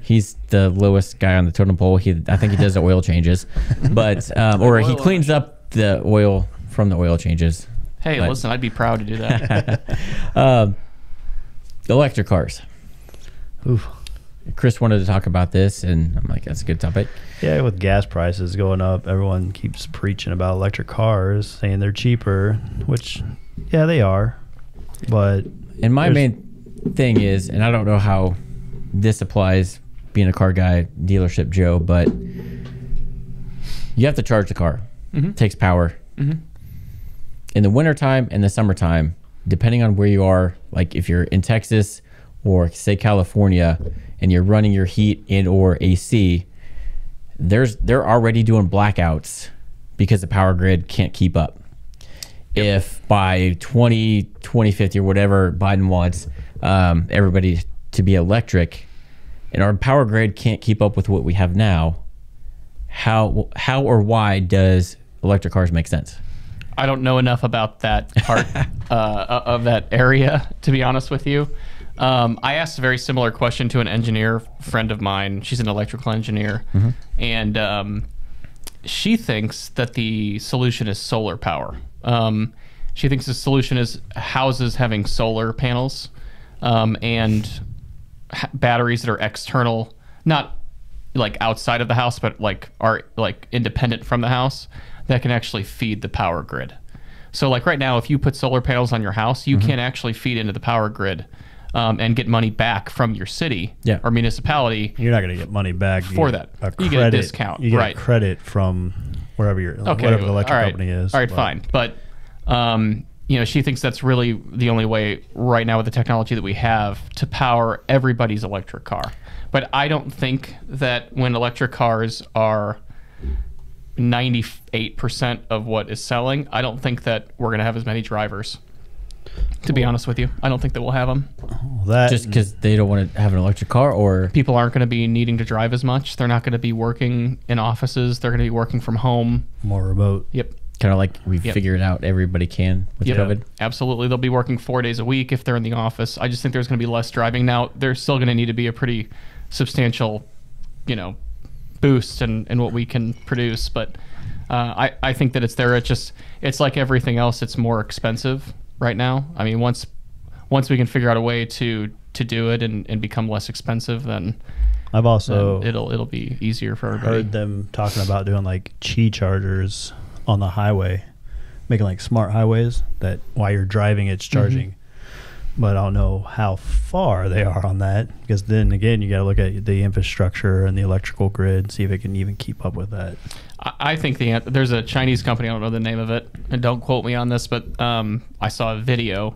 He's the lowest guy on the totem pole. I think he does the oil changes, but or he cleans up the oil from the oil changes. Hey, But- listen, I'd be proud to do that. Electric cars. Oof. Chris wanted to talk about this, and I'm like, that's a good topic. Yeah, with gas prices going up, everyone keeps preaching about electric cars, saying they're cheaper, which, yeah, they are. But And my main thing is, and I don't know how this applies being a car guy, dealership Joe, but you have to charge the car. It takes power. In the wintertime and the summertime, depending on where you are, like if you're in Texas or say California and you're running your heat and or AC, they're already doing blackouts because the power grid can't keep up. If by 2050 or whatever Biden wants everybody to be electric, and our power grid can't keep up with what we have now, how or why does electric cars make sense? I don't know enough about that part of that area, to be honest with you. I asked a very similar question to an engineer friend of mine. She's an electrical engineer, and she thinks that the solution is solar power. She thinks the solution is houses having solar panels and batteries that are external, not like outside of the house, but like are like independent from the house, that can actually feed the power grid. So like right now, if you put solar panels on your house, you can actually feed into the power grid and get money back from your city or municipality. You're not going to get money back for that. You get a discount. You get a credit from wherever whatever the electric company is. All right, fine. But you know, she thinks that's really the only way right now with the technology that we have to power everybody's electric car. But I don't think that when electric cars are 98% of what is selling, I don't think that we're going to have as many drivers. To be honest with you, I don't think that we'll have them. Just because they don't want to have an electric car, or people aren't going to be needing to drive as much. They're not going to be working in offices. They're going to be working from home. More remote. Yep. Kind of like we've figured out everybody can with COVID. Absolutely. They'll be working 4 days a week if they're in the office. I just think there's going to be less driving. Now, there's still going to need to be a pretty substantial, you know, boost in what we can produce. But I think that it's there. It's like everything else. It's more expensive right now. I mean, once we can figure out a way to do it and become less expensive, then I've also it'll be easier for everybody. Heard them talking about doing like Qi chargers on the highway, making like smart highways that while you're driving it's charging. But I don't know how far they are on that, because then again you got to look at the infrastructure and the electrical grid, see if it can even keep up with that. I think there's a Chinese company, I don't know the name of it, and don't quote me on this, but I saw a video,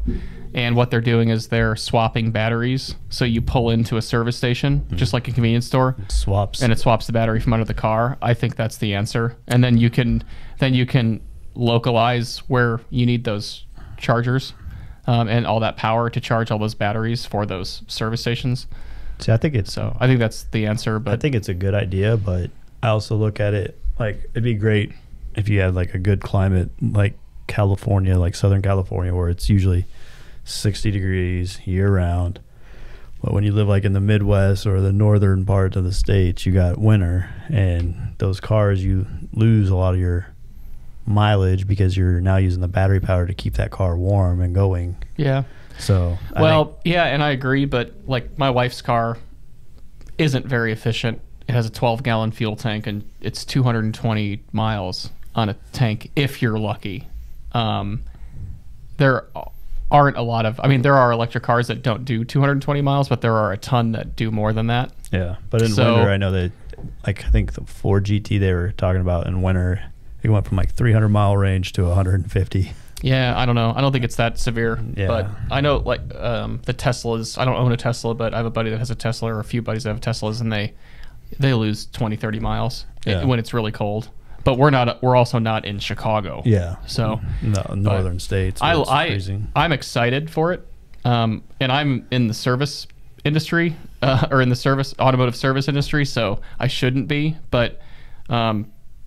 and what they're doing is they're swapping batteries. So you pull into a service station, just like a convenience store, it swaps the battery from under the car. I think that's the answer. And then you can localize where you need those chargers and all that power to charge all those batteries for those service stations. See, I think that's the answer. But I think it's a good idea, but I also look at it like it'd be great if you had like a good climate like California, like Southern California, where it's usually 60 degrees year round. But when you live like in the Midwest or the northern part of the states, you got winter, and those cars, you lose a lot of your mileage because you're now using the battery power to keep that car warm and going. Yeah. So and I agree, but like my wife's car isn't very efficient. It has a 12-gallon fuel tank, and it's 220 miles on a tank if you're lucky. There aren't a lot of, I mean, there are electric cars that don't do 220 miles, but there are a ton that do more than that. Yeah, but in winter, I know that, like, I think the Ford GT they were talking about in winter, it went from like 300-mile range to 150. Yeah, I don't know. I don't think it's that severe. Yeah. But I know, like, the Teslas, I don't own a Tesla, but I have a buddy that has a Tesla, or a few buddies that have Teslas, and they lose 20, 30 miles when it's really cold. But we're also not in Chicago. Yeah. So no, northern states. I'm excited for it. And I'm in the service industry, or in the automotive service industry, so I shouldn't be. But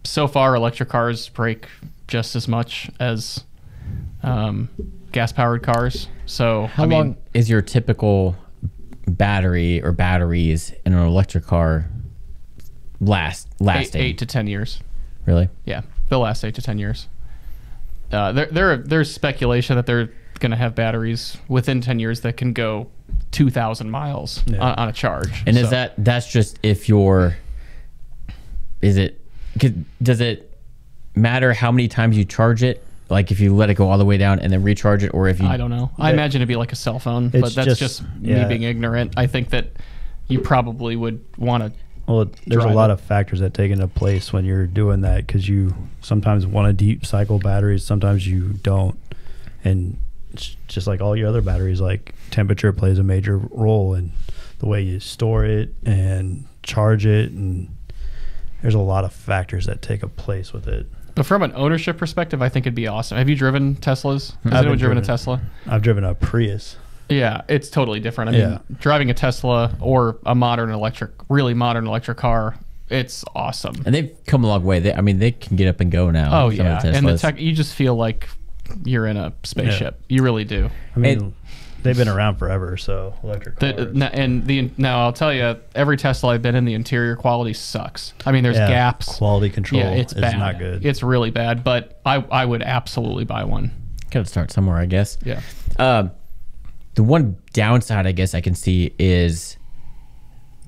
so far, electric cars break just as much as gas-powered cars. So how long is your typical battery or batteries in an electric car lasting? 8 to 10 years. Really? Yeah, they'll last 8 to 10 years. There's speculation that they're going to have batteries within 10 years that can go 2,000 miles on a charge. And that's just if does it matter how many times you charge it? Like if you let it go all the way down and then recharge it, or if you... I don't know. I imagine it'd be like a cell phone, but that's just me being ignorant. I think that you probably would want to... Well, there's a lot of factors that take into place when you're doing that, because you sometimes want to deep cycle batteries, sometimes you don't. And it's just like all your other batteries, like temperature plays a major role in the way you store it and charge it. And there's a lot of factors that take a place with it. But from an ownership perspective, I think it'd be awesome. Have you driven Teslas? Has anyone driven a Tesla? I've driven a Prius. Yeah, it's totally different. I mean, driving a Tesla or a really modern electric car, it's awesome. And they've come a long way. They can get up and go now. Oh yeah, and the tech, you just feel like you're in a spaceship. You really do. I mean, they've been around forever, so electric cars. Now I'll tell you, every Tesla I've been in, the interior quality sucks. I mean, there's gaps. Quality control. Yeah, it's bad. Not good. It's really bad. But I would absolutely buy one. Got to start somewhere, I guess. Yeah. The one downside I guess I can see is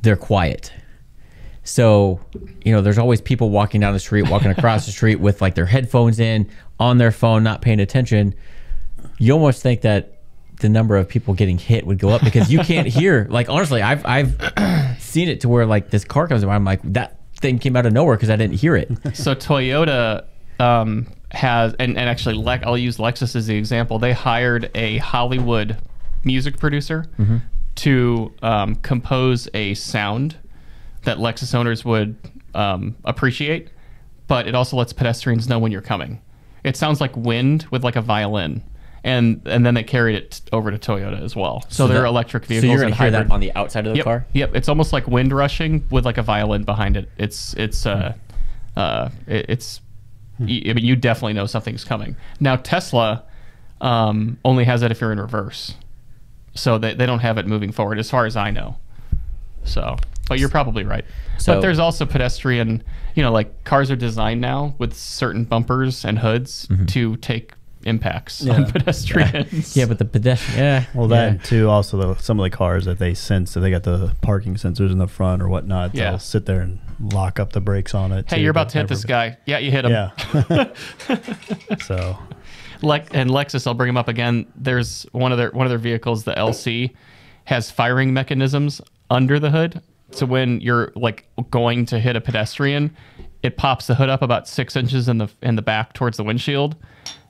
they're quiet. So, there's always people walking down the street, walking across the street with like their headphones in, on their phone, not paying attention. You almost think that the number of people getting hit would go up because you can't hear. Like, honestly, I've seen it to where like this car comes by, I'm like, that thing came out of nowhere because I didn't hear it. So Toyota has, and actually I'll use Lexus as the example. They hired a Hollywood music producer to compose a sound that Lexus owners would appreciate, but it also lets pedestrians know when you're coming. It sounds like wind with like a violin, and then they carried it over to Toyota as well. So they're electric vehicles. So you're going to hear hybrid. that on the outside of the car? Yep, it's almost like wind rushing with like a violin behind it. I mean, you definitely know something's coming. Now Tesla only has that if you're in reverse. So they don't have it moving forward, as far as I know. So, but you're probably right. But there's also pedestrian, like cars are designed now with certain bumpers and hoods to take impacts on pedestrians. Yeah, but the pedestrian, that too. Also, some of the cars that they sense, so they got the parking sensors in the front or whatnot. They'll sit there and lock up the brakes on it. Hey, you're about to hit this guy. Yeah, you hit him. Yeah. So. And Lexus, I'll bring them up again. There's one of their vehicles, the LC, has firing mechanisms under the hood. So when you're like going to hit a pedestrian, it pops the hood up about 6 inches in the back towards the windshield,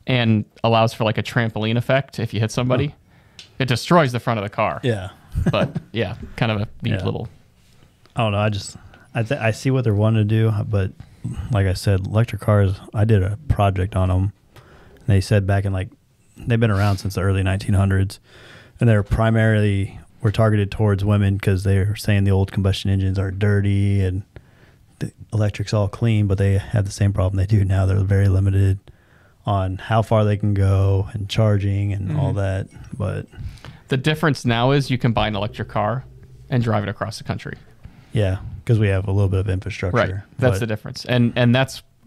and allows for like a trampoline effect if you hit somebody. It destroys the front of the car. Yeah. But yeah, kind of a neat little. I don't know. I see what they're wanting to do, but like I said, electric cars. I did a project on them. They said back in they've been around since the early 1900s, and they're primarily were targeted towards women because they're saying the old combustion engines are dirty and the electric's all clean, but they have the same problem they do now. They're very limited on how far they can go and charging and all that. But the difference now is you can buy an electric car and drive it across the country. Yeah, because we have a little bit of infrastructure. Right, that's the difference. And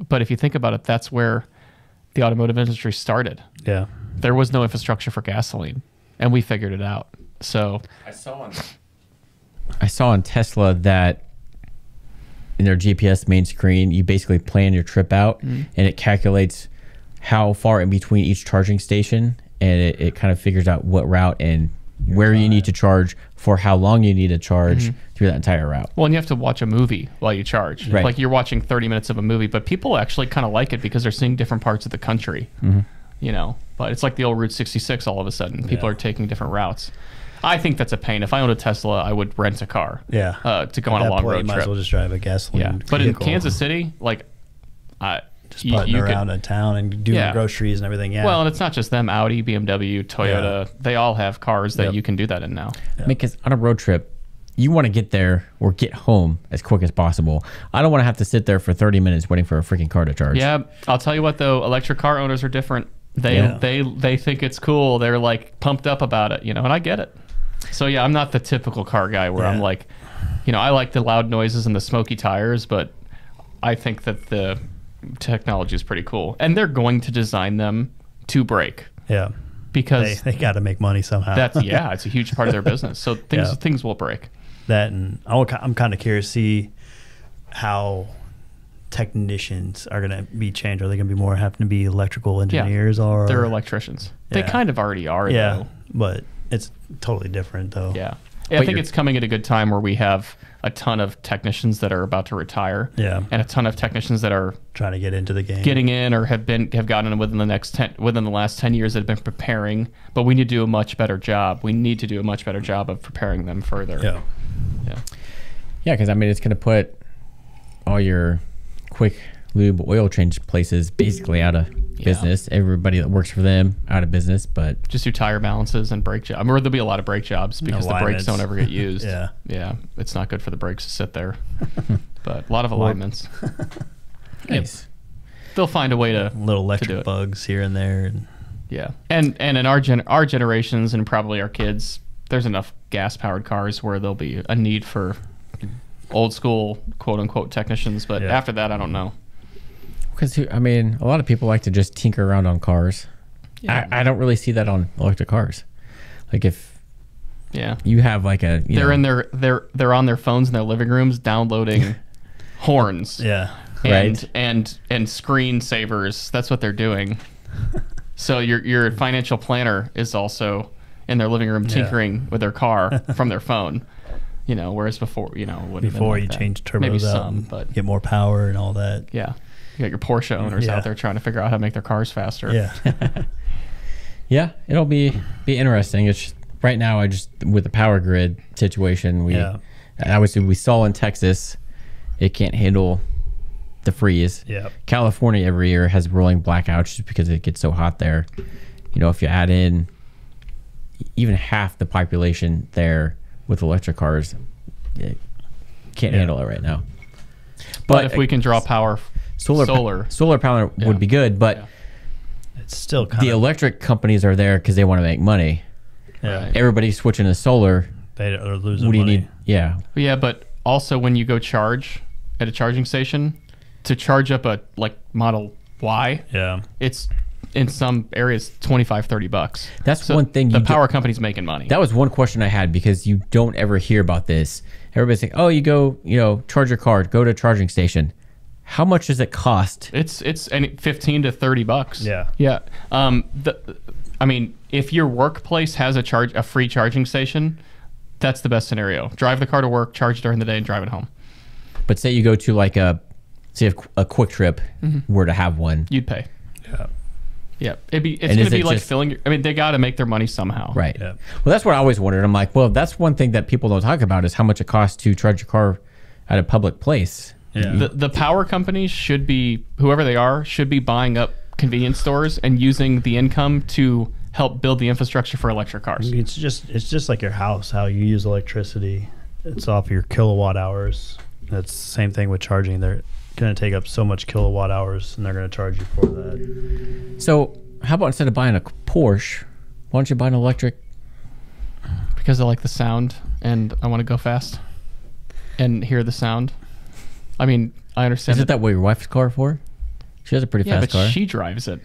but if you think about it, that's where the automotive industry started. Yeah. There was no infrastructure for gasoline, and we figured it out. So I saw on Tesla that in their GPS main screen, you basically plan your trip out and it calculates how far in between each charging station, and it kind of figures out what route and where you need to charge for how long you need to charge through that entire route. Well, and you have to watch a movie while you charge. Right. Like you're watching 30 minutes of a movie, but people actually kind of like it because they're seeing different parts of the country, but it's like the old Route 66 all of a sudden. People are taking different routes. I think that's a pain. If I owned a Tesla, I would rent a car to go on a long road trip. You might as well just drive a gasoline But vehicle. in Kansas City, just putting around in town and doing groceries and everything. Yeah. Well, and it's not just them. Audi, BMW, Toyota, they all have cars that you can do that in now. I mean, because on a road trip, you want to get there or get home as quick as possible. I don't want to have to sit there for 30 minutes waiting for a freaking car to charge. Yeah, I'll tell you what though, electric car owners are different. They think it's cool. They're like pumped up about it, and I get it. So yeah, I'm not the typical car guy where I'm like, I like the loud noises and the smoky tires, but I think that the technology is pretty cool, and they're going to design them to break. Yeah, because they got to make money somehow. It's a huge part of their business. So things will break. That, and I'm kind of curious to see how technicians are going to be changed. Are they going to be more having to be electrical engineers or they're electricians? They kind of already are. Though. But it's totally different though. Yeah. I think it's coming at a good time where we have a ton of technicians that are about to retire. Yeah. And a ton of technicians that are trying to get into the game. Getting in or have gotten in within the last 10 years that have been preparing, but we need to do a much better job. We need to do a much better job of preparing them further. Yeah. Yeah. Yeah, because I mean it's going to put all your quick lube oil change places basically out of business. Everybody that works for them out of business, but just do tire balances and brake jobs. I mean, there'll be a lot of brake jobs because the brakes don't ever get used. Yeah, it's not good for the brakes to sit there. But a lot of alignments. nice. They'll find a way to little electric bugs here and there. Yeah, and in our generations and probably our kids, there's enough gas powered cars where there'll be a need for old school quote unquote technicians. But after that, I don't know. Because I mean, a lot of people like to just tinker around on cars. Yeah. I don't really see that on electric cars. Like if you have like a they're on their phones in their living rooms downloading horns. And screensavers. That's what they're doing. So your financial planner is also in their living room tinkering with their car from their phone. You know, whereas before, you change turbos out and get more power and all that. Yeah. You got your Porsche owners out there trying to figure out how to make their cars faster. Yeah. Yeah, it'll be interesting. It's just, right now with the power grid situation, obviously we saw in Texas it can't handle the freeze. Yeah. California every year has rolling blackouts just because it gets so hot there. You know, if you add in even half the population there with electric cars, it can't handle it right now. But if we can draw power, solar power would be good, but it's still the electric companies are there because they want to make money. Yeah. Everybody's switching to solar. They are losing what do you money. need? Yeah. Yeah, but also when you go charge at a charging station, to charge up a Model Y, it's in some areas $25-$30. That's one thing. The power company's making money. That was one question I had because you don't ever hear about this. Everybody's saying, "Oh, you go, charge your car, go to a charging station." How much does it cost? It's $15 to $30. Yeah. Yeah. I mean, if your workplace has a free charging station, that's the best scenario. Drive the car to work, charge during the day, and drive it home. But say you go to if a Quick Trip were to have one, you'd pay. Yeah. Yeah, it's going to be like filling. I mean, they got to make their money somehow, right? Yeah. Well, that's what I always wondered. I'm like, well, that's one thing that people don't talk about is how much it costs to charge your car at a public place. Yeah. The power companies should be, whoever they are, should be buying up convenience stores and using the income to help build the infrastructure for electric cars. It's just like your house, how you use electricity. It's off your kilowatt hours. That's the same thing with charging. They're going to take up so much kilowatt hours, and they're going to charge you for that. So how about instead of buying a Porsche, why don't you buy an electric? Because I like the sound, and I want to go fast and hear the sound. I mean, I understand. Isn't that what your wife's car for? She has a pretty fast car. Yeah, but she drives it.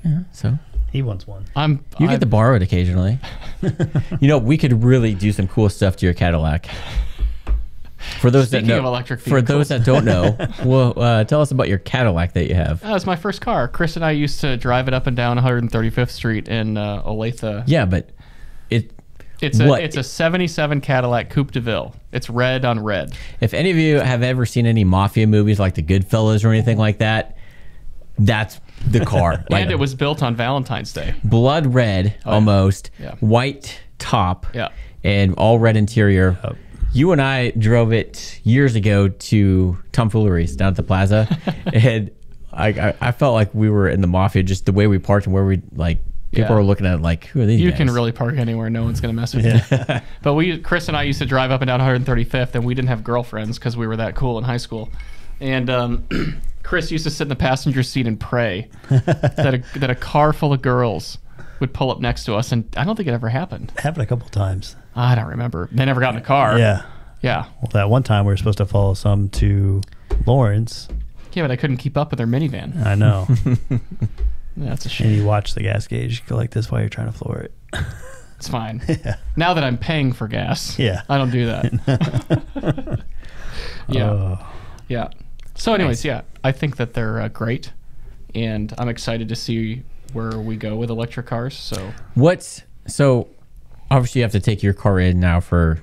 Yeah, so he wants one. You get to borrow it occasionally. We could really do some cool stuff to your Cadillac. For those that don't know, well, tell us about your Cadillac that you have. That was my first car. Chris and I used to drive it up and down 135th Street in Olathe. Yeah, but it's a 77 Cadillac Coupe de Ville. It's red on red. If any of you have ever seen any mafia movies like The Goodfellas or anything like that, that's the car. And it was built on Valentine's Day. Blood red, almost. Yeah. White top. Yeah. And all red interior. Oh. You and I drove it years ago to Tomfooleries down at the plaza. And I felt like we were in the mafia, just the way we parked and where we people were looking at it like, who are these guys? You can really park anywhere. No one's going to mess with you. But Chris and I used to drive up and down 135th, and we didn't have girlfriends because we were that cool in high school. And Chris used to sit in the passenger seat and pray that a car full of girls would pull up next to us. And I don't think it ever happened. It happened a couple times. I don't remember. They never got in the car. Yeah. Yeah. Well, that one time we were supposed to follow some to Lawrence. Yeah, but I couldn't keep up with their minivan. I know. That's a shame. And you watch the gas gauge go like this while you're trying to floor it. It's fine. Yeah. Now that I'm paying for gas, I don't do that. Yeah. So anyways, I think that they're great, and I'm excited to see where we go with electric cars. So obviously you have to take your car in now for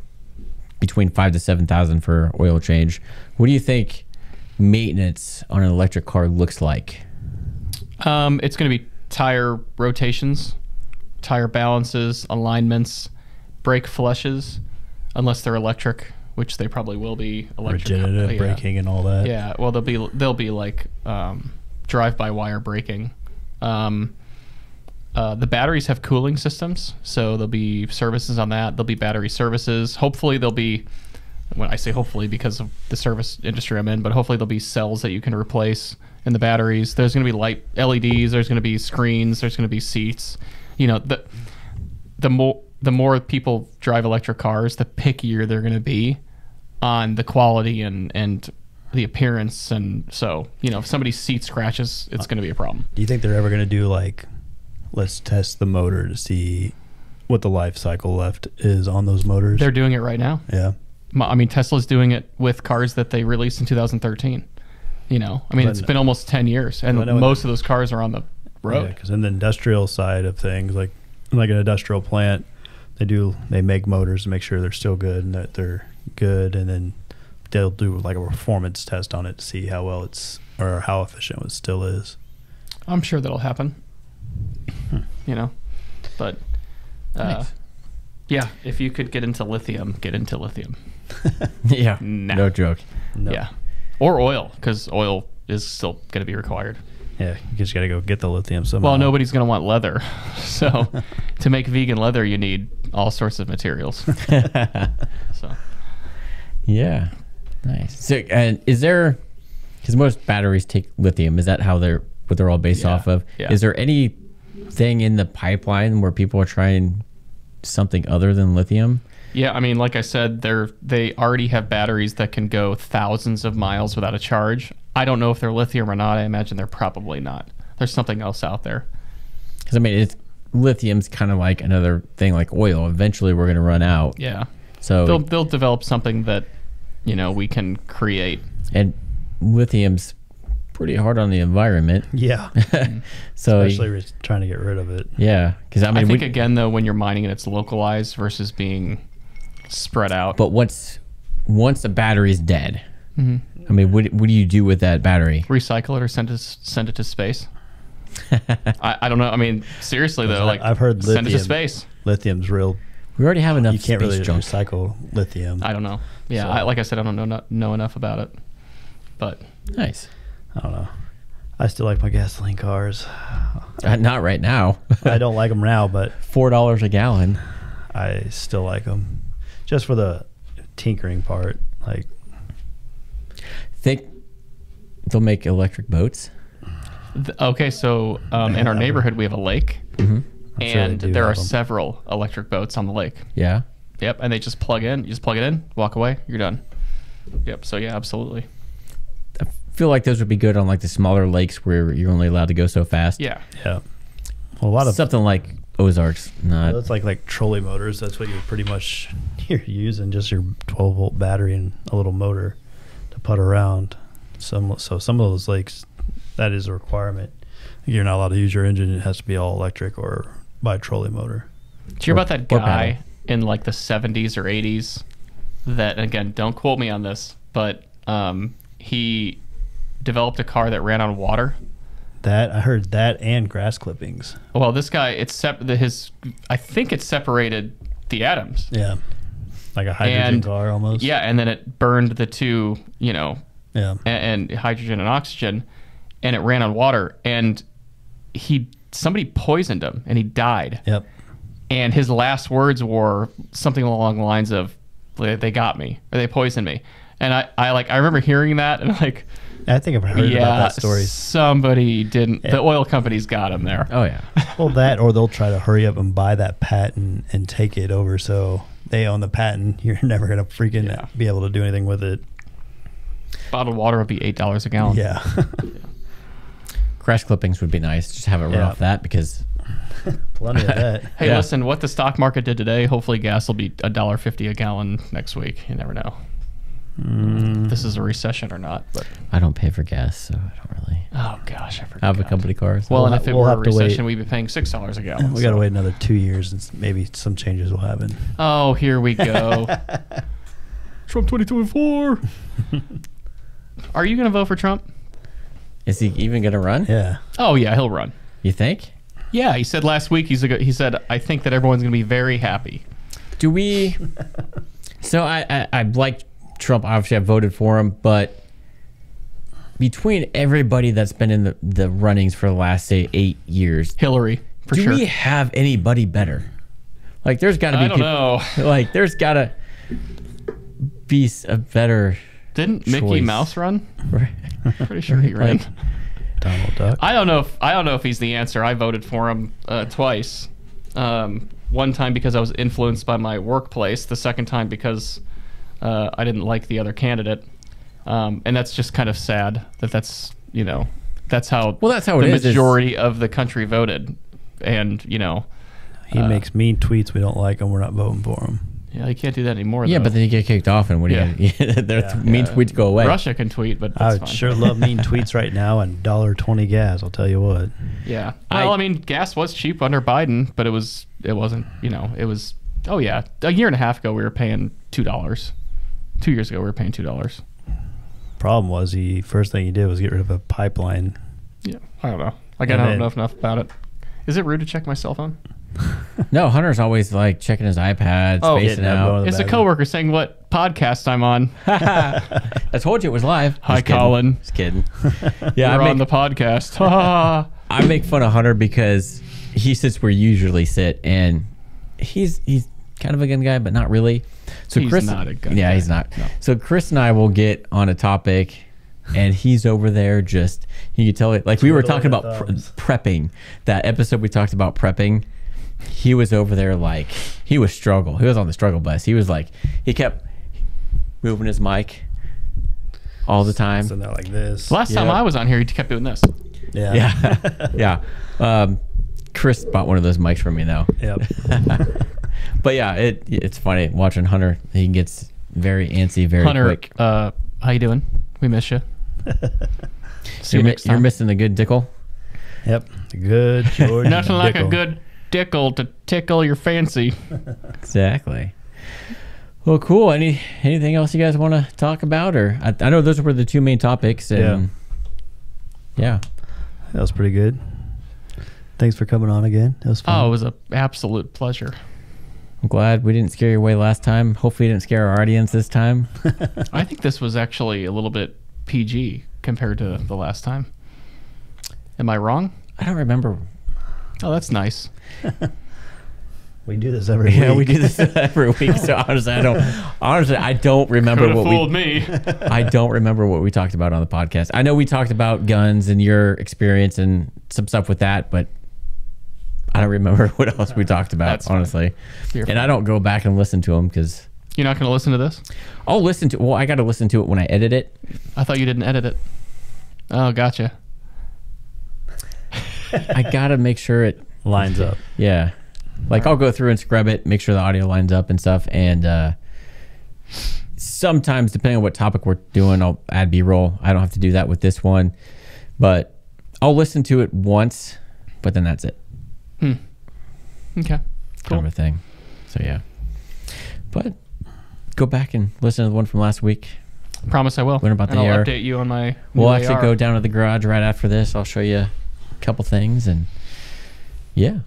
between $5,000 to $7,000 for oil change. What do you think maintenance on an electric car looks like? It's going to be tire rotations, tire balances, alignments, brake flushes, unless they're electric, which they probably will be. Regenerative braking and all that. Yeah, well, they'll be like drive-by-wire braking. The batteries have cooling systems, so there'll be services on that. There'll be battery services. Hopefully, there'll be, when I say hopefully because of the service industry I'm in, but hopefully there'll be cells that you can replace in the batteries. There's going to be light LEDs. There's going to be screens. There's going to be seats. You know, the more people drive electric cars, the pickier they're going to be on the quality and the appearance. And so, you know, if somebody's seat scratches, it's going to be a problem. Do you think they're ever going to do like, let's test the motor to see what the life cycle left is on those motors? They're doing it right now. Yeah. I mean, Tesla's doing it with cars that they released in 2013. You know, I mean, it's been almost 10 years, and most of those cars are on the road. Yeah, because in the industrial side of things, like an industrial plant, they make motors to make sure they're still good and that they're good, and then they'll do like a performance test on it to see how well or how efficient it still is. I'm sure that'll happen. You know, but Nice. yeah, if you could get into lithium, get into lithium. Yeah, Nah. no joke. No. Yeah, or oil, because oil is still going to be required. Yeah, you just got to go get the lithium somehow. Well, nobody's going to want leather, so to make vegan leather, you need all sorts of materials. So Yeah, nice. So, and is there, because most batteries take lithium, is that how what they're all based off of? Yeah. Is there anything in the pipeline where people are trying something other than lithium? yeah, I mean, like I said, they already have batteries that can go thousands of miles without a charge. I don't know if they're lithium or not. I imagine they're probably not. There's something else out there. Because I mean, lithium's kind of like another thing, like oil. Eventually, we're going to run out. Yeah. So They'll develop something that, you know, we can create. and lithium's pretty hard on the environment. Yeah, So especially trying to get rid of it. yeah, because I mean, I think again though, when you're mining it, it's localized versus being spread out. but once the battery's dead, Mhm. I mean, what do you do with that battery? Recycle it or send it to space. I don't know. I mean, seriously though, like I've heard send it to lithium. space. Lithium's real. We already have enough You can't space really junk. recycle lithium. I don't know. Yeah, So- like I said, I don't know enough about it. But Nice. I don't know. I still like my gasoline cars. Not right now. I don't like them now, but $4 a gallon. I still like them just for the tinkering part. Like, Think they'll make electric boats? okay, so in our neighborhood we have a lake, Mm-hmm. I'm sure they and do there are have 'em. several electric boats on the lake. Yeah. Yep, and they just plug in. You just plug it in, walk away, you're done. Yep. So yeah, absolutely. I feel like those would be good on like the smaller lakes where you're only allowed to go so fast. Yeah. yeah, well, a lot of Something like Ozarks. Not. that's like trolley motors. That's what you're using, just your 12-volt battery and a little motor to putt around. So some of those lakes, that is a requirement. You're not allowed to use your engine. It has to be all electric or by a trolley motor. Did you hear about that or guy paddle. in like the 70s or 80s that, again, don't quote me on this, but he developed a car that ran on water? That I heard that and grass clippings. Well, this guy, I think it separated the atoms. Yeah, like a hydrogen And- car almost. Yeah, and then it burned the two, you know, Yeah. and hydrogen and oxygen, and it ran on water, and somebody poisoned him and he died. Yep. And his last words were something along the lines of, they got me, or they poisoned me. And I remember hearing that, and like, I think I've heard about that story. somebody didn't, the oil companies got him there. Oh yeah. Well, that or they'll try to hurry up and buy that patent and take it over, so they own the patent. You're never gonna freaking Yeah. be able to do anything with it. Bottled water would be $8 a gallon. Yeah. Crash clippings would be nice. Just have it run Yeah. off that because Plenty of that. Hey, Yeah. listen, what the stock market did today, hopefully gas will be $1.50 a gallon next week. You never know. If this is a recession or not, but I don't pay for gas, so I don't really oh gosh, I forgot. have a company car. So. Well, and We'll if it we'll were a have to wait. recession, we'd be paying $6 a gallon. We gotta wait another 2 years and maybe some changes will happen. Oh, here we go. Trump 2024. Are you going to vote for Trump? Is he even going to run? Yeah. Oh yeah, he'll run. You think? Yeah, he said last week. He said, I think that everyone's going to be very happy. Do we? So I like Trump, obviously, I voted for him, but between everybody that's been in the runnings for the last, say, 8 years, Hillary, for do sure. we have anybody better? Like, there's got to be. I don't know. Like, there's got to be a better. Didn't Mickey choice. Mouse run? Pretty sure he ran. Donald Duck. I don't know if he's the answer. I voted for him twice. One time because I was influenced by my workplace. The second time because I didn't like the other candidate. And that's just kind of sad that's how Well, that's how the it is. majority of the country voted. And He makes mean tweets. We don't like him. We're not voting for him. yeah, you can't do that anymore. Yeah, though. but then you get kicked off, and what do you? Their mean tweets go away. Russia can tweet, but I that's would fine. sure love mean tweets right now and $1.20 gas. I'll tell you what. Yeah. Well, I mean, gas was cheap under Biden, but it wasn't. It was. Oh yeah, a year and a half ago we were paying $2. 2 years ago we were paying $2. Problem was, the first thing he did was get rid of a pipeline. Yeah, I don't know. Like I don't know enough about it. Is it rude to check my cell phone? No, Hunter's always like checking his iPad, Oh, spacing yeah, out. It's a coworker saying what podcast I'm on. I told you it was live. Hi, Just kidding. Colin. Just kidding. Yeah, You're on the podcast. I make fun of Hunter because he sits where you usually sit, and he's kind of a gun guy, but not really. So He's Chris, not a gun yeah, guy. he's not. No. So Chris and I will get on a topic, and he's over there just, you can tell it, like we were talking about prepping, that episode we talked about prepping. He was over there like, he was on the struggle bus. He was like, he kept moving his mic all the time. Sitting there like this. Last time I was on here, he kept doing this. Yeah. Yeah. Chris bought one of those mics for me though. Yep. But yeah, it's funny watching Hunter. He gets very antsy very Hunter, quick. how you doing? We miss you. See you next You're time. missing a good dickle. Yep. Good George. Nothing like a Dickel. good dickle to tickle your fancy. Exactly. Well, cool. Anything else you guys want to talk about? Or I know those were the two main topics. And yeah. That was pretty good. Thanks for coming on again. That was fun. Oh, it was an absolute pleasure. I'm glad we didn't scare you away last time. Hopefully, you didn't scare our audience this time. I think this was actually a little bit PG compared to the last time. Am I wrong? I don't remember. Oh, that's nice. We do this every week. Yeah, we do this every week. So honestly, I don't remember Could have what fooled me. I don't remember what we talked about on the podcast. I know we talked about guns and your experience and some stuff with that, but I don't remember what else we talked about, That's fine. honestly. You're And fine. I don't go back and listen to them because You're not going to listen to this? I'll listen to. Well, I got to listen to it when I edit it. I thought you didn't edit it. Oh, gotcha. I got to make sure it. Lines up. Yeah, like I'll go through and scrub it, make sure the audio lines up and stuff. And sometimes, depending on what topic we're doing, I'll add B-roll. I don't have to do that with this one, but I'll listen to it once, but then that's it. Okay. Cool. Kind of a thing. So yeah, but go back and listen to the one from last week. Promise I will. Learn about and the I'll AR. update you on my We'll new actually AR. go down to the garage right after this. I'll show you a couple things, and yeah,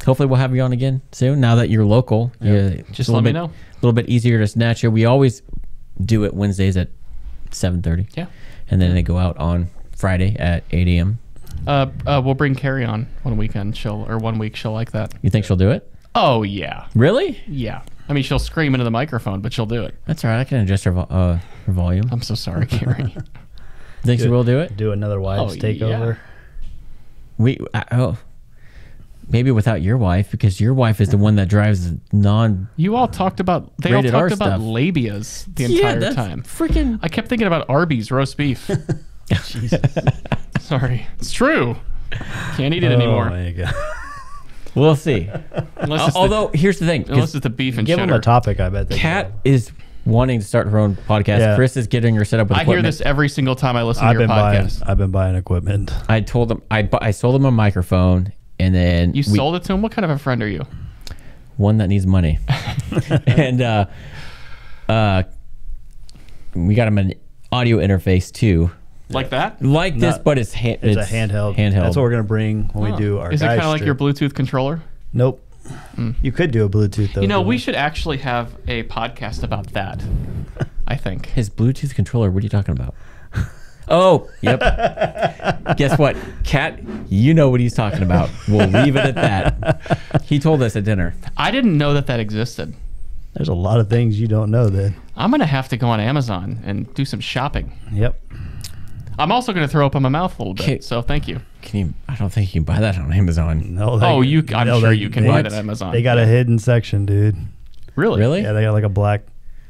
hopefully we'll have you on again soon. Now that you're local, yeah, Just let me know. A little bit easier to snatch you. We always do it Wednesdays at 7:30. Yeah. And then they go out on Friday at 8 a.m. We'll bring Carrie on one weekend. One week she'll like that. You think she'll do it? Oh yeah, Really? yeah. I mean, she'll scream into the microphone, but she'll do it. That's all right. I can adjust her volume. I'm so sorry, Carrie. Think she will do it? Do another wives Oh, takeover. Maybe without your wife, because your wife is the one that drives the You all talked about. They all Rated R talked about stuff. labias the entire time. Freaking. I kept thinking about Arby's roast beef. Jesus. Sorry, it's true. Can't eat it anymore. Oh my God. We'll see. Unless it's Although here's the thing, 'cause unless it's the beef and Give them cheddar. a topic. I bet they Kat will. is wanting to start her own podcast. Yeah. Chris is getting her set up with I hear equipment. this every single time I listen to I've your been buying. podcast. I've been buying equipment. I told him I sold him a microphone, and then You sold it to him? What kind of a friend are you? one that needs money, and we got him an audio interface too, Like that? like this, Not- but it's It's a handheld. That's what we're gonna bring when we do our. Is it guys kind of like your trip. Bluetooth controller? Nope. You could do a Bluetooth though. You know, couldn't we you? should actually have a podcast about that. I think. His Bluetooth controller. What are you talking about? Oh, yep. Guess what? Cat, you know what he's talking about. We'll leave it at that. He told us at dinner. I didn't know that existed. There's a lot of things you don't know then. I'm going to have to go on Amazon and do some shopping. Yep. I'm also going to throw up in my mouth a little bit, Okay. so thank you. Can you? I don't think you can buy that on Amazon. No, I'm sure you can buy it on Amazon. They got a hidden section, dude. Really? Really? Yeah, they got like a black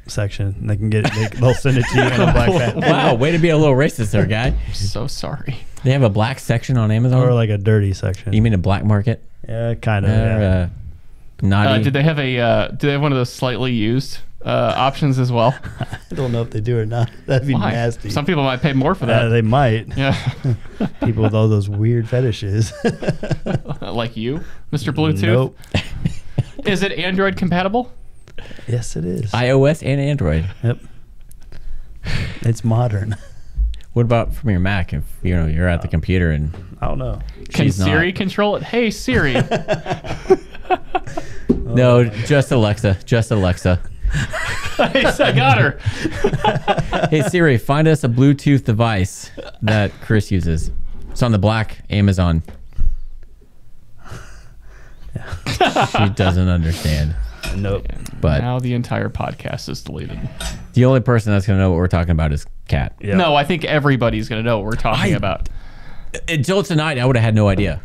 section. And they can get it. They'll send it to you in a black bag. Wow, way to be a little racist there, guy. I'm so sorry. They have a black section on Amazon? Or like a dirty section. You mean a black market? Yeah, kind of. Yeah. Naughty? Did they have one of those slightly used options as well? I don't know if they do or not. That'd be Why? nasty. Some people might pay more for that. They might. Yeah. People with all those weird fetishes. Like you, Mr. Bluetooth? Nope. Is it Android compatible? Yes, it is. iOS and Android. Yep. It's modern. What about from your Mac? If you're at the computer and I don't know. Can she's Siri not. control it? Hey Siri. No, just Alexa. Just Alexa. I got her. Hey Siri, find us a Bluetooth device that Chris uses. It's on the black Amazon. She doesn't understand. Nope. But Now the entire podcast is deleted. the only person that's gonna know what we're talking about is Kat. Yep. No, I think everybody's going to know what we're talking about. Until tonight, I would have had no idea.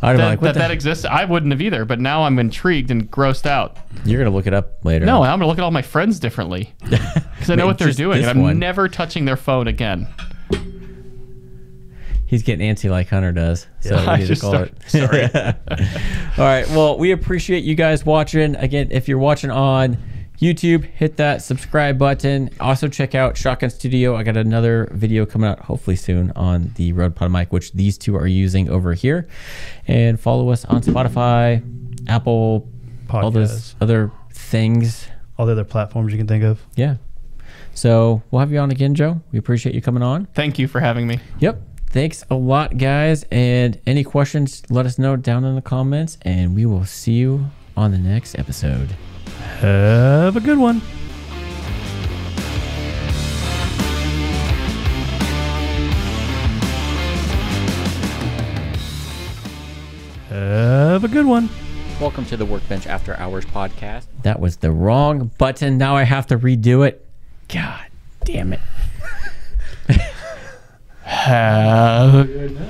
I'd have been like, what That exists. I wouldn't have either, but now I'm intrigued and grossed out. You're gonna look it up later. No, I'm going to look at all my friends differently because I know what they're Just doing, this and I'm one. never touching their phone again. He's getting antsy like Hunter does. So Yeah, we need to call it. Sorry. All right. Well, we appreciate you guys watching. Again, if you're watching on YouTube, hit that subscribe button. Also check out Shotgun Studio. I got another video coming out hopefully soon on the Rode Pod mic, which these two are using over here. And follow us on Spotify, Apple, all those Podcasts. other things. All the other platforms you can think of. Yeah. So we'll have you on again, Joe. We appreciate you coming on. Thank you for having me. Yep. Thanks a lot, guys. And any questions, let us know down in the comments. And we will see you on the next episode. Have a good one. Have a good one. Welcome to the Workbench After Hours podcast. That was the wrong button. Now I have to redo it. God damn it. Have a good night.